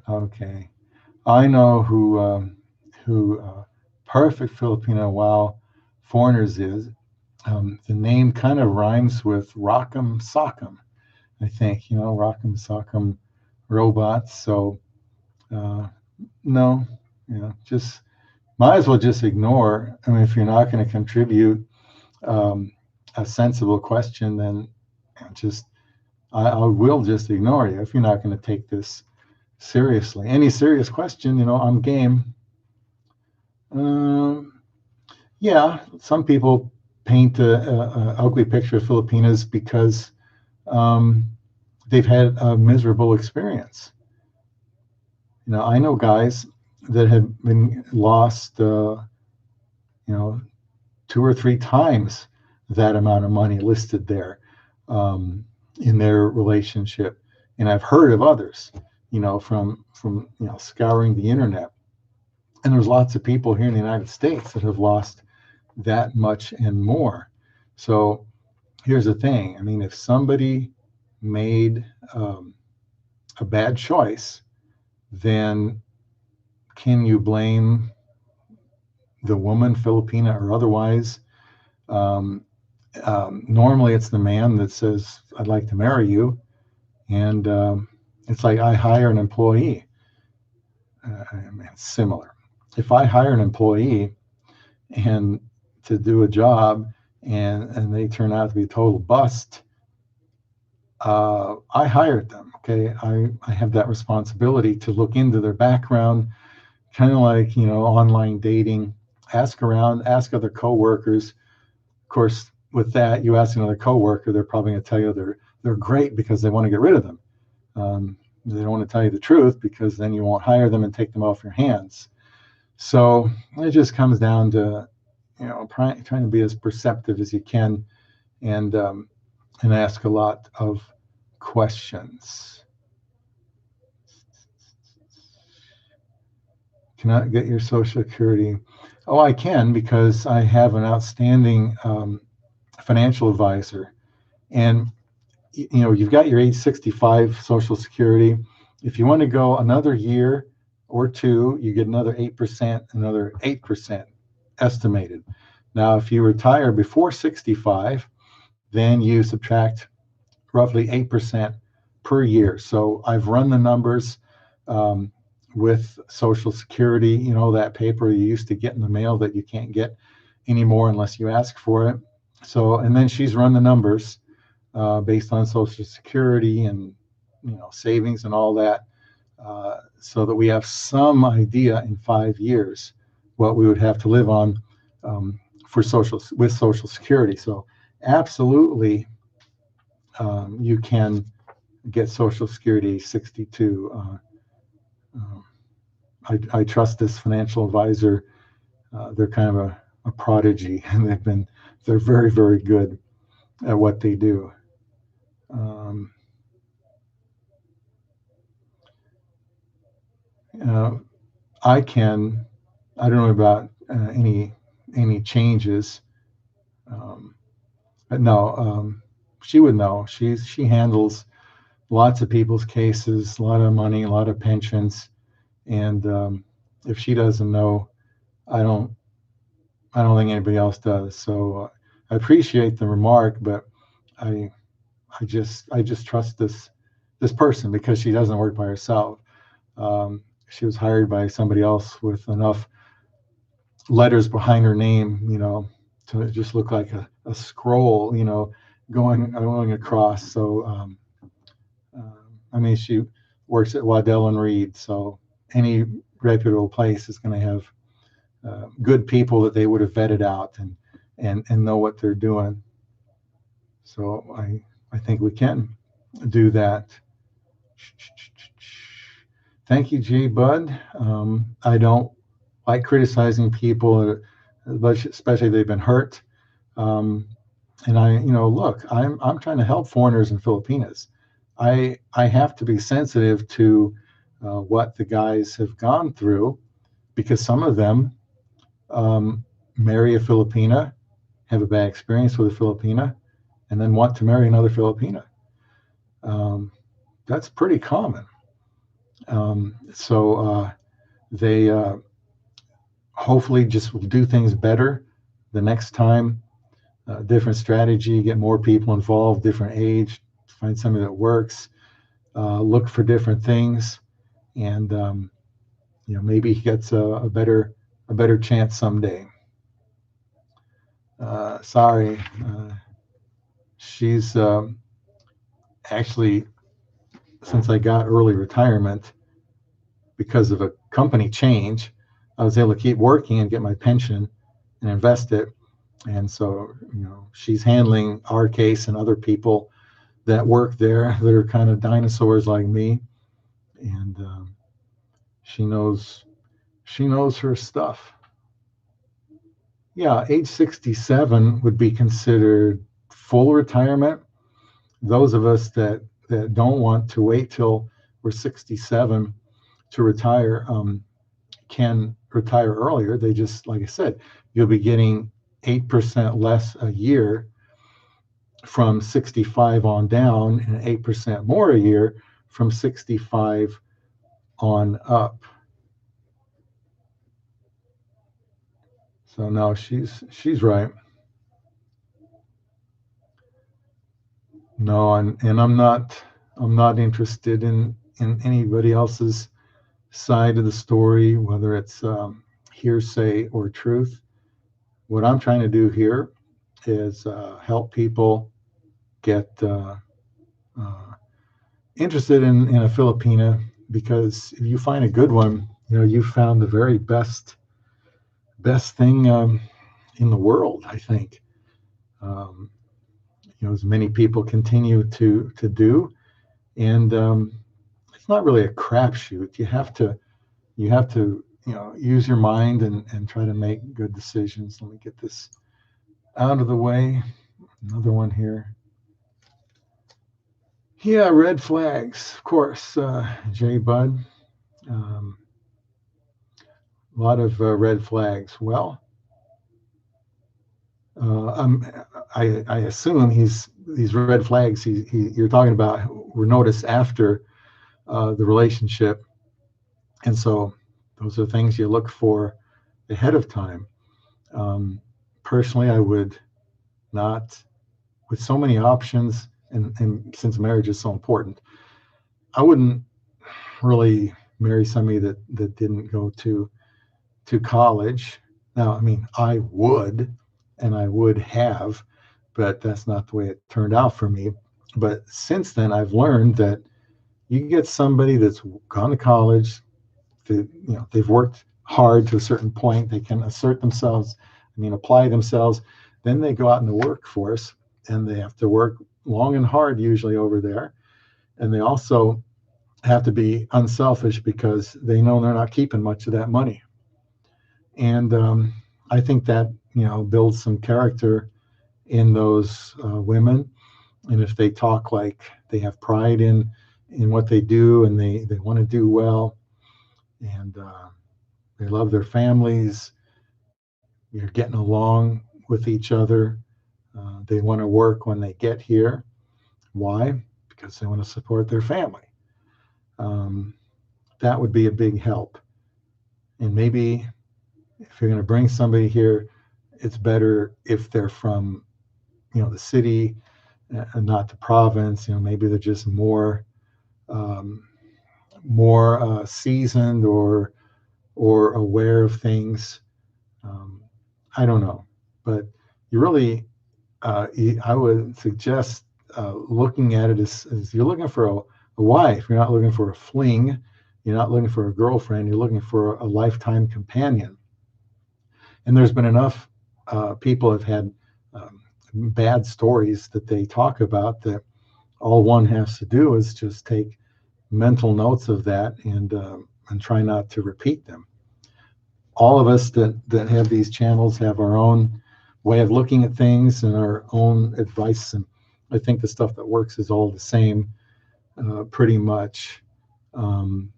okay, I know who perfect Filipino wow foreigners is. The name kind of rhymes with Rock'em Sock'em, I think. Rock'em Sock'em robots. So uh, no, just might as well just ignore. I mean, if you're not going to contribute um, a sensible question, then just I will just ignore you if you're not going to take this seriously. Any serious question, I'm game. Um, yeah, some people paint a ugly picture of Filipinas because um, they've had a miserable experience. I know guys that have been lost, you know, two or three times that amount of money listed there um, in their relationship, and I've heard of others, from scouring the internet, and there's lots of people here in the United States that have lost that much and more. So here's the thing. I mean, if somebody made a bad choice, then can you blame the woman, Filipina or otherwise? Um, Normally, it's the man that says, "I'd like to marry you," and it's like I hire an employee. I mean, it's similar. If I hire an employee and to do a job, and they turn out to be a total bust, I hired them. Okay, I have that responsibility to look into their background, kind of like online dating. Ask around, ask other coworkers. Of course, with that, you ask another coworker, they're probably going to tell you they're great because they want to get rid of them. They don't want to tell you the truth because then you won't hire them and take them off your hands. So it just comes down to trying to be as perceptive as you can, and ask a lot of questions. Cannot get your Social Security. Oh, I can, because I have an outstanding financial advisor. And you've got your age 65 Social Security. If you want to go another year or two, you get another 8%, another 8% estimated. Now, if you retire before 65, then you subtract roughly 8% per year. So I've run the numbers um, with Social Security, that paper you used to get in the mail that you can't get anymore unless you ask for it. So, and then she's run the numbers based on Social Security and savings and all that, so that we have some idea in 5 years what we would have to live on for Social Security. So, absolutely, you can get Social Security 62. Um, I trust this financial advisor. They're kind of a prodigy, and they're very, very good at what they do. Um, uh, I can. I don't know about any changes, um, but no, she would know. She handles lots of people's cases, a lot of money, a lot of pensions, and if she doesn't know, I don't. I don't think anybody else does. So I appreciate the remark, but I I just trust this person because she doesn't work by herself. She was hired by somebody else with enough letters behind her name, to just look like a scroll, going across. So I mean, she works at Waddell and Reed, so any reputable place is going to have good people that they would have vetted out and know what they're doing. So I think we can do that. Thank you, G. Bud. I don't like criticizing people, especially if they've been hurt. Um, and look, I'm trying to help foreigners in Filipinas. I have to be sensitive to what the guys have gone through because some of them um, marry a Filipina, have a bad experience with a Filipina, and then want to marry another Filipina. Um, that's pretty common. So they hopefully just will do things better the next time. Different strategy, get more people involved, different age, find something that works, look for different things, and maybe he gets a better chance someday. Sorry, she's actually, since I got early retirement because of a company change, I was able to keep working and get my pension and invest it. And so, she's handling our case and other people that work there that are kind of dinosaurs like me. And she knows she knows her stuff. Yeah, age 67 would be considered full retirement. Those of us that don't want to wait till we're 67 to retire can retire earlier. They just, like I said, you'll be getting 8% less a year from 65 on down and 8% more a year from 65 on up. So no, she's right. No, and I'm not interested in anybody else's side of the story, whether it's hearsay or truth. What I'm trying to do here is help people get uh, interested in a Filipina, because if you find a good one, you found the very best thing in the world, I think. Um, as many people continue to do, and it's not really a crapshoot. You have to use your mind and try to make good decisions. Let me get this out of the way. Another one here. Yeah, red flags, of course, Jay Bud. Um, a lot of red flags. Well, um, I assume these red flags you're talking about were noticed after the relationship, and so those are things you look for ahead of time. Um, Personally, I would not, with so many options, and since marriage is so important, I wouldn't really marry somebody that didn't go to college. Now, I mean, I would, and I would have, but that's not the way it turned out for me. But since then, I've learned that you get somebody that's gone to college, they've worked hard to a certain point, they can assert themselves, apply themselves, then they go out in the workforce and they have to work long and hard usually over there, and they also have to be unselfish because they know they're not keeping much of that money. And I think that builds some character in those women. And if they talk like they have pride in what they do and they want to do well, and They love their families. You're getting along with each other. They want to work when they get here. Why? Because they want to support their family. Um, that would be a big help. And maybe if you're going to bring somebody here, it's better if they're from, the city and not the province. Maybe they're just um, more seasoned or aware of things. Um, I don't know, but you really, I would suggest looking at it as you're looking for a wife. You're not looking for a fling. You're not looking for a girlfriend. You're looking for a lifetime companion. And there's been enough people have had um, bad stories that they talk about that all one has to do is just take mental notes of that and try not to repeat them. All of us that have these channels have our own way of looking at things and our own advice, and I think the stuff that works is all the same, pretty much. Um,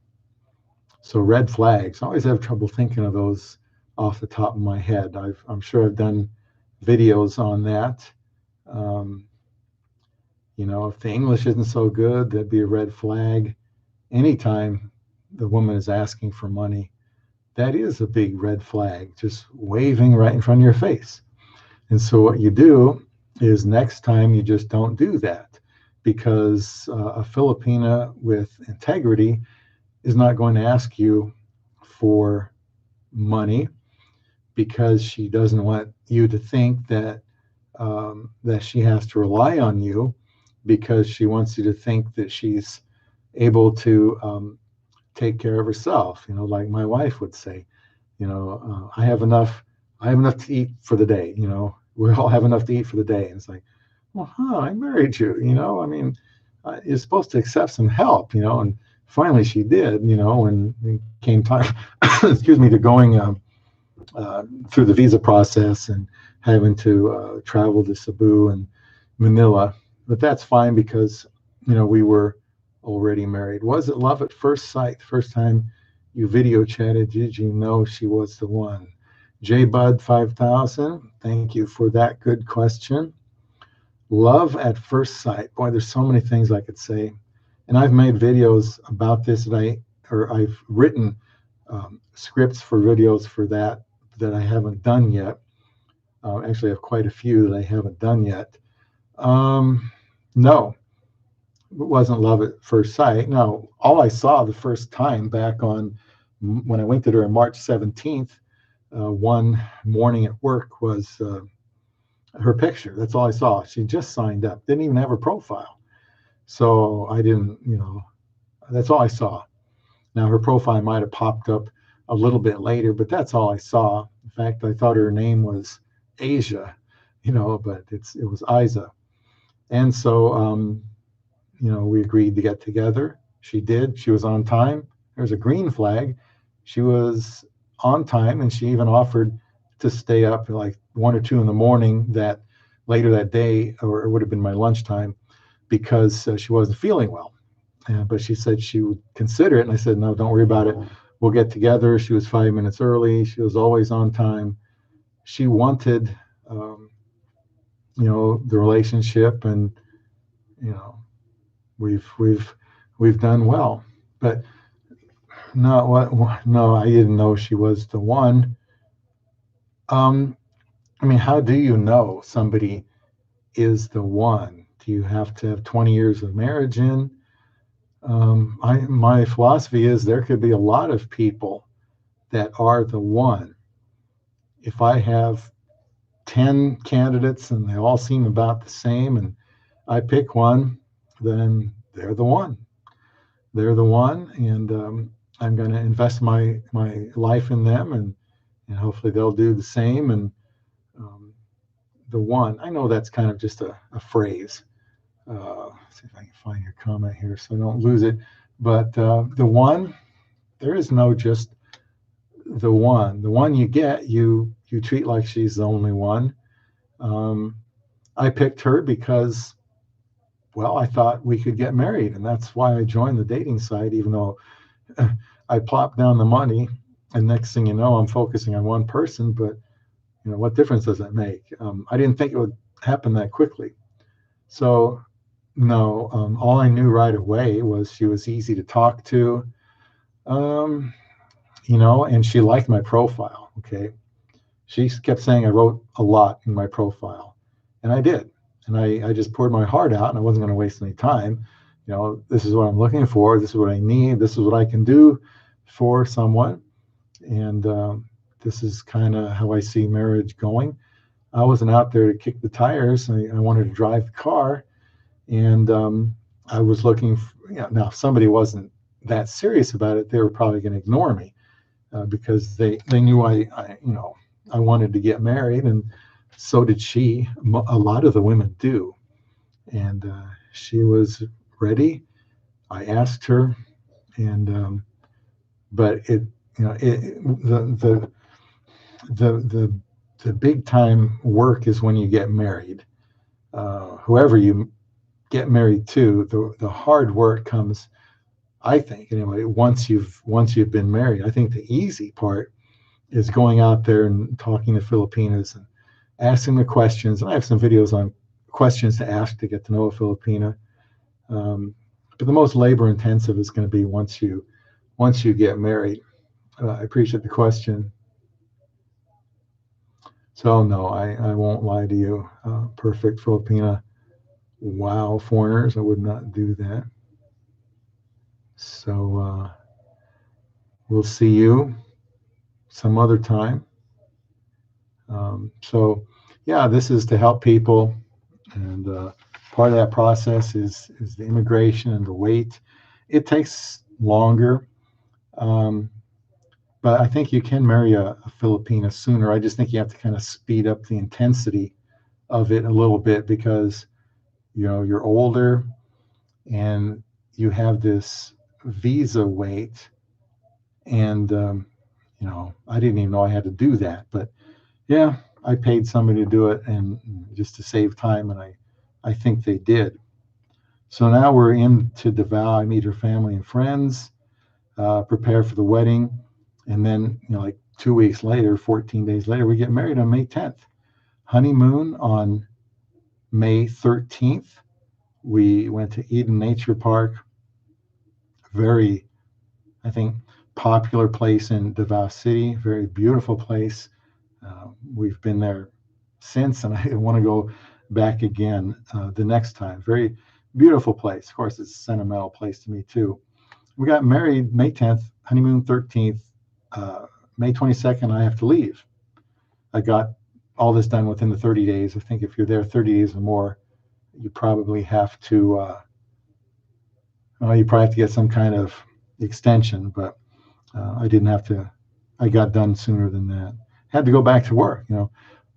so red flags, I always have trouble thinking of those off the top of my head. I'm sure I've done videos on that. Um, if the English isn't so good, that'd be a red flag. Anytime the woman is asking for money, that is a big red flag, just waving right in front of your face. And so what you do is next time you just don't do that, because a Filipina with integrity is not going to ask you for money because she doesn't want you to think that she has to rely on you, because she wants you to think that she's able to take care of herself. Like my wife would say, I have enough to eat for the day. We all have enough to eat for the day. And it's like, well, I married you. I mean, you're supposed to accept some help. And finally she did. When it came time, excuse me, to going through the visa process and having to travel to Cebu and Manila. But that's fine because we were already married. Was it love at first sight? First time you video chatted, did you know she was the one? J Bud 5000, thank you for that good question. Love at first sight. Boy, there's so many things I could say. And I've made videos about this, or I've written scripts for videos for that I haven't done yet. Actually, I have quite a few that I haven't done yet. No, it wasn't love at first sight. No, all I saw the first time back on when I went to her on March 17th, one morning at work, was her picture. That's all I saw. She just signed up, didn't even have her profile. So I didn't, that's all I saw. Now her profile might have popped up a little bit later, but that's all I saw. In fact, I thought her name was Asia, but it was Isa. And so, we agreed to get together. She did. She was on time. There's a green flag. She was on time, and she even offered to stay up at like 1 or 2 in the morning later that day, or it would have been my lunchtime, because she wasn't feeling well. But she said she would consider it, and I said, no, don't worry about it. We'll get together. She was 5 minutes early. She was always on time. She wanted, the relationship, and you know, we've done well. But no, no, I didn't know she was the one. Um, I mean, how do you know somebody is the one? Do you have to have 20 years of marriage in? My philosophy is there could be a lot of people that are the one. If I have 10 candidates and they all seem about the same and I pick one, then they're the one. They're the one, and I'm going to invest my life in them, and hopefully they'll do the same. And um, the one, I know that's kind of just a phrase. See if I can find your comment here so I don't lose it. But the one, there is no just the one. The one you get, you treat like she's the only one. Um, I picked her because, well, I thought we could get married, and that's why I joined the dating site, even though I plopped down the money. And next thing you know, I'm focusing on one person, but what difference does that make? I didn't think it would happen that quickly. So no, all I knew right away was she was easy to talk to, um, and she liked my profile. Okay, she kept saying I wrote a lot in my profile, and I did. And I just poured my heart out, and I wasn't going to waste any time. This is what I'm looking for. This is what I need. This is what I can do for someone. And this is kind of how I see marriage going. I wasn't out there to kick the tires. I wanted to drive the car, and I was looking for, now if somebody wasn't that serious about it, they were probably going to ignore me because they knew I wanted to get married, and so did she. A lot of the women do, and she was ready. I asked her, and but it you know it the the big time work is when you get married. Whoever you get married to, the hard work comes, I think, anyway, once you've been married. I think the easy part is going out there and talking to Filipinas and asking the questions. And I have some videos on questions to ask to get to know a Filipina. But the most labor intensive is going to be once you get married. I appreciate the question. So no, I won't lie to you. Perfect Filipina. Wow, foreigners, I would not do that. So we'll see you some other time. So yeah, this is to help people, and part of that process is the immigration and the wait. It takes longer, um, but I think you can marry a Filipina sooner. I just think you have to kind of speed up the intensity of it a little bit because you're older and you have this visa wait, and I didn't even know I had to do that, but yeah, I paid somebody to do it, and just to save time, and I think they did. So now we're into Davao. I meet her family and friends, prepare for the wedding, and then like 2 weeks later, 14 days later, we get married on May 10th. Honeymoon on May 13th. We went to Eden Nature Park, very, I think, popular place in Davao City, very beautiful place. We've been there since, and I want to go back again the next time. Very beautiful place. Of course, it's a sentimental place to me too. We got married May 10th, honeymoon 13th. May 22nd, I have to leave. I got all this done within the 30 days. I think if you're there 30 days or more, you probably have to get some kind of extension, but I didn't have to. I got done sooner than that. Had to go back to work.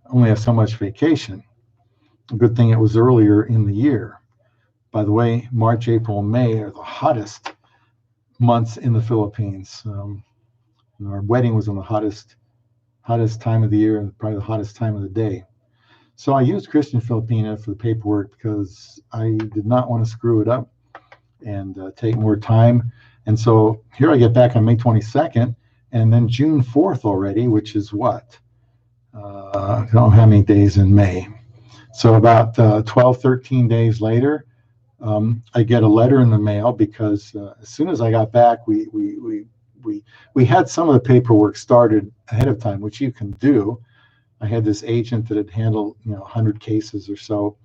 Only have so much vacation. A good thing it was earlier in the year. By the way, March, April, and May are the hottest months in the Philippines. Our wedding was on the hottest time of the year and probably the hottest time of the day. So I used Christian Filipina for the paperwork because I did not want to screw it up and take more time. And so here I get back on May 22nd, and then June 4th already, which is what? I don't know how many days in May. So about 12, 13 days later, I get a letter in the mail because as soon as I got back, we had some of the paperwork started ahead of time, which you can do. I had this agent that had handled 100 cases or so,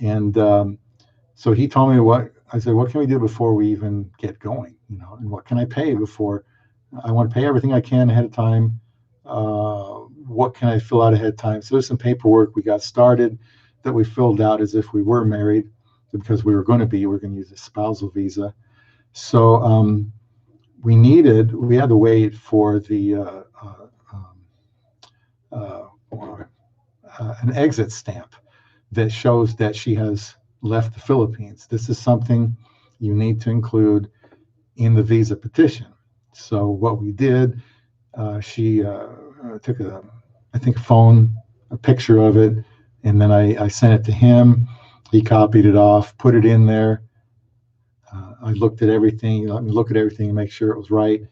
and so he told me I said, what can we do before we even get going? And what can I pay before? I want to pay everything I can ahead of time. What can I fill out ahead of time? So there's some paperwork we got started that we filled out as if we were married, because we were going to use a spousal visa. So we had to wait for the an exit stamp that shows that she has left the Philippines. This is something you need to include in the visa petition. So what we did, she took I think a picture of it, and then I sent it to him. He copied it off, put it in there. I looked at everything. Let me look at everything and make sure it was right.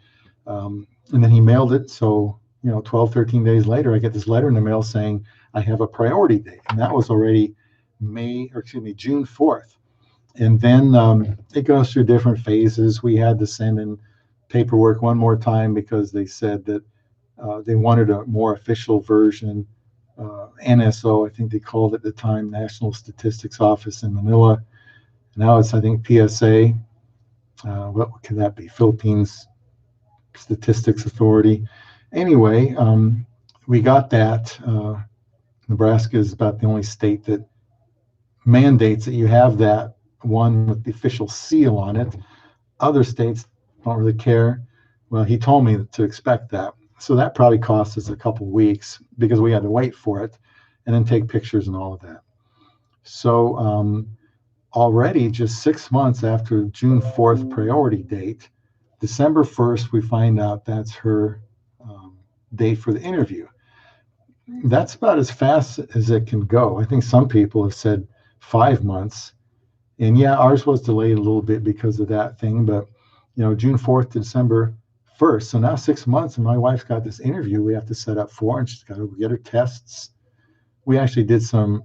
And then he mailed it. So, 12, 13 days later, I get this letter in the mail saying I have a priority date. And that was already June 4th. And then it goes through different phases. We had to send in paperwork one more time because they said that they wanted a more official version. NSO, I think they called it at the time, National Statistics Office in Manila. Now it's, I think, PSA. What could that be? Philippines Statistics Authority. Anyway, we got that. Nebraska is about the only state that mandates that you have that one with the official seal on it. Other states don't really care. Well, he told me to expect that. So that probably cost us a couple weeks because we had to wait for it and then take pictures and all of that. So already just 6 months after June 4th priority date, December 1st, we find out that's her date for the interview. That's about as fast as it can go. I think some people have said 5 months. And yeah, ours was delayed a little bit because of that thing, but June 4th to December 1st. So now 6 months, and my wife's got this interview we have to set up for, and she's got to get her tests. We actually did some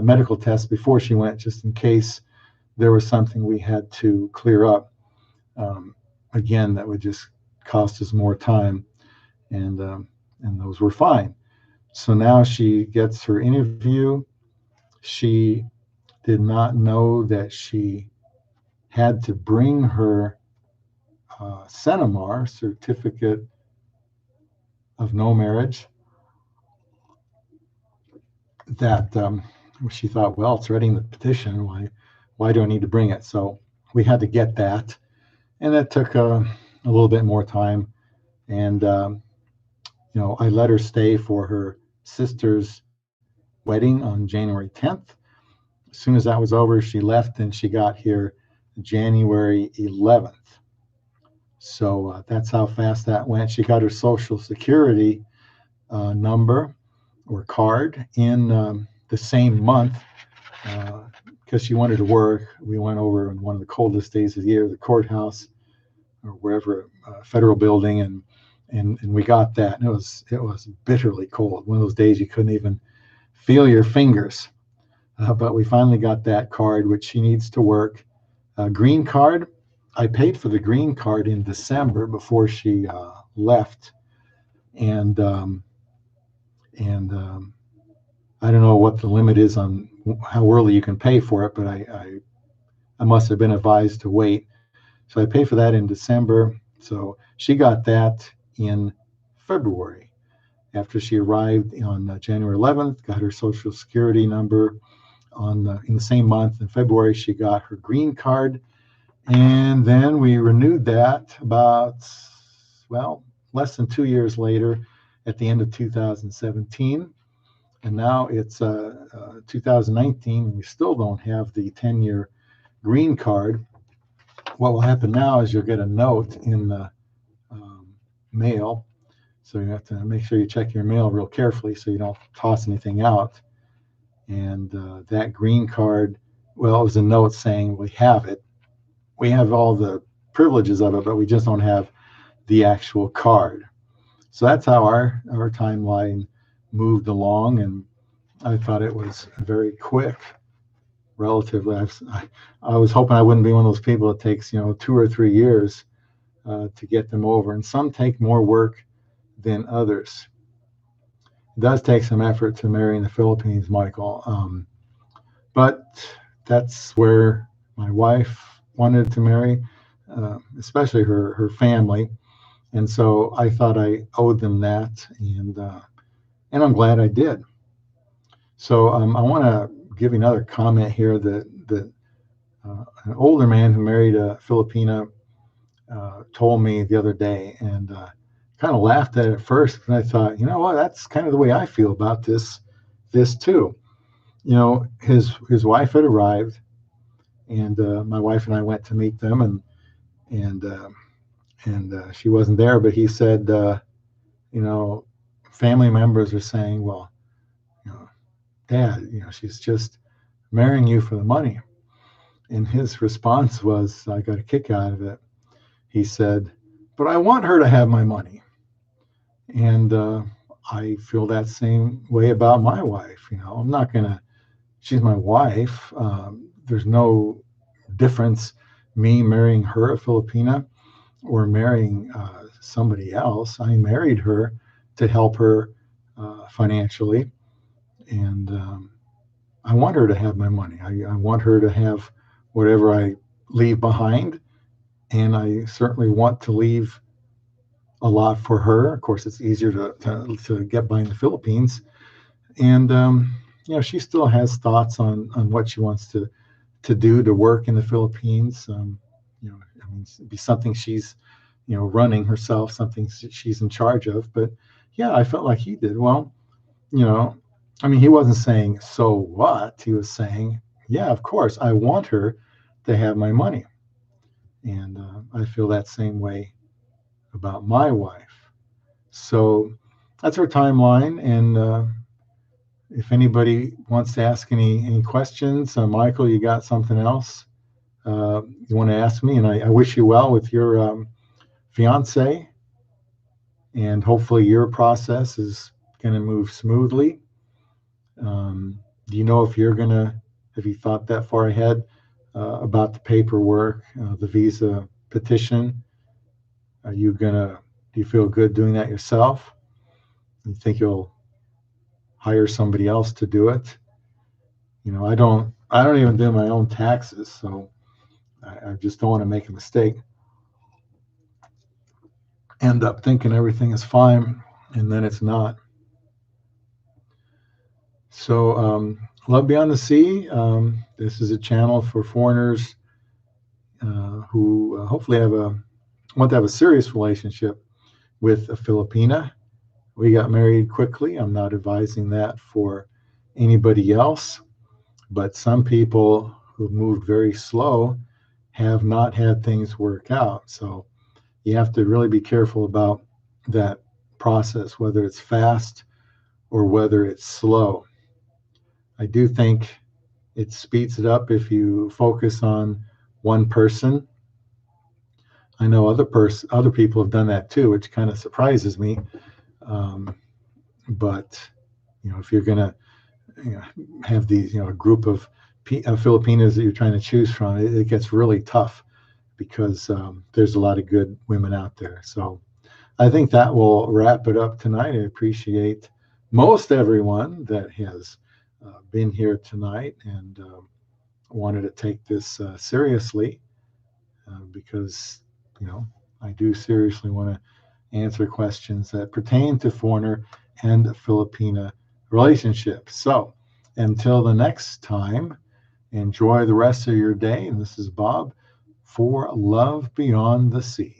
medical tests before she went, just in case there was something we had to clear up. Again, that would just cost us more time, and those were fine. So now she gets her interview. She did not know that she had to bring her Senemar certificate of no marriage. That she thought, well, it's already in the petition. Why do I need to bring it? So we had to get that, and that took a little bit more time. And I let her stay for her sister's wedding on January 10th. As soon as that was over, she left, and she got here January 11th. So that's how fast that went. She got her Social Security number or card in the same month because she wanted to work. We went over on one of the coldest days of the year, the courthouse or wherever, federal building, and we got that. And it was bitterly cold. One of those days you couldn't even feel your fingers. But we finally got that card, which she needs to work. Green card. I paid for the green card in December before she left, and I don't know what the limit is on how early you can pay for it, but I must have been advised to wait. So I paid for that in December. So she got that in February. After she arrived on January 11th, got her Social Security number in the same month. In February, she got her green card. And then we renewed that about, less than 2 years later at the end of 2017. And now it's 2019, and we still don't have the 10-year green card. What will happen now is you'll get a note in the mail. So you have to make sure you check your mail real carefully so you don't toss anything out. And that green card, it was a note saying we have it. We have all the privileges of it, but we just don't have the actual card. So that's how our timeline moved along, and I thought it was very quick, relatively. I was hoping I wouldn't be one of those people that takes 2 or 3 years to get them over, and some take more work than others. It does take some effort to marry in the Philippines, Michael, but that's where my wife wanted to marry, especially her family, and so I thought I owed them that, and I'm glad I did. So I want to give you another comment here that an older man who married a Filipina told me the other day, and kind of laughed at it first, and I thought, that's kind of the way I feel about this too. His wife had arrived, and my wife and I went to meet them, and she wasn't there, but he said, family members are saying, well, Dad, she's just marrying you for the money. And his response was, I got a kick out of it. He said, but I want her to have my money. And I feel that same way about my wife. I'm not gonna. She's my wife. There's no difference me marrying her, a Filipina, or marrying somebody else. I married her to help her financially, and I want her to have my money. I want her to have whatever I leave behind, and I certainly want to leave a lot for her. Of course, it's easier to get by in the Philippines, and she still has thoughts on what she wants to do to work in the Philippines. I mean, it'd be something she's running herself, something she's in charge of. But yeah, I felt like he did. Well, you know, I mean, he wasn't saying, so what? He was saying, yeah, of course, I want her to have my money. And I feel that same way about my wife. So that's our timeline. And if anybody wants to ask any questions, Michael, you got something else you want to ask me? And I wish you well with your fiance. And hopefully your process is going to move smoothly. Do you know if you're going to, have you thought that far ahead about the paperwork, the visa petition? Are you going to, do you feel good doing that yourself? You think you'll hire somebody else to do it? I don't even do my own taxes. So I just don't want to make a mistake, end up thinking everything is fine, and then it's not. So, Love Beyond the Sea. This is a channel for foreigners who hopefully want to have a serious relationship with a Filipina. We got married quickly. I'm not advising that for anybody else, but some people who moved very slow have not had things work out. So you have to really be careful about that process, whether it's fast or whether it's slow. I do think it speeds it up if you focus on one person. I know other people have done that too, which kind of surprises me. Um, but if you're gonna have these, a group of Filipinas that you're trying to choose from, it gets really tough because there's a lot of good women out there. So I think that will wrap it up tonight. I appreciate most everyone that has been here tonight and wanted to take this seriously because, I do seriously want to answer questions that pertain to foreigner and Filipina relationships. So until the next time, enjoy the rest of your day. And this is Bob for Love Beyond the Sea.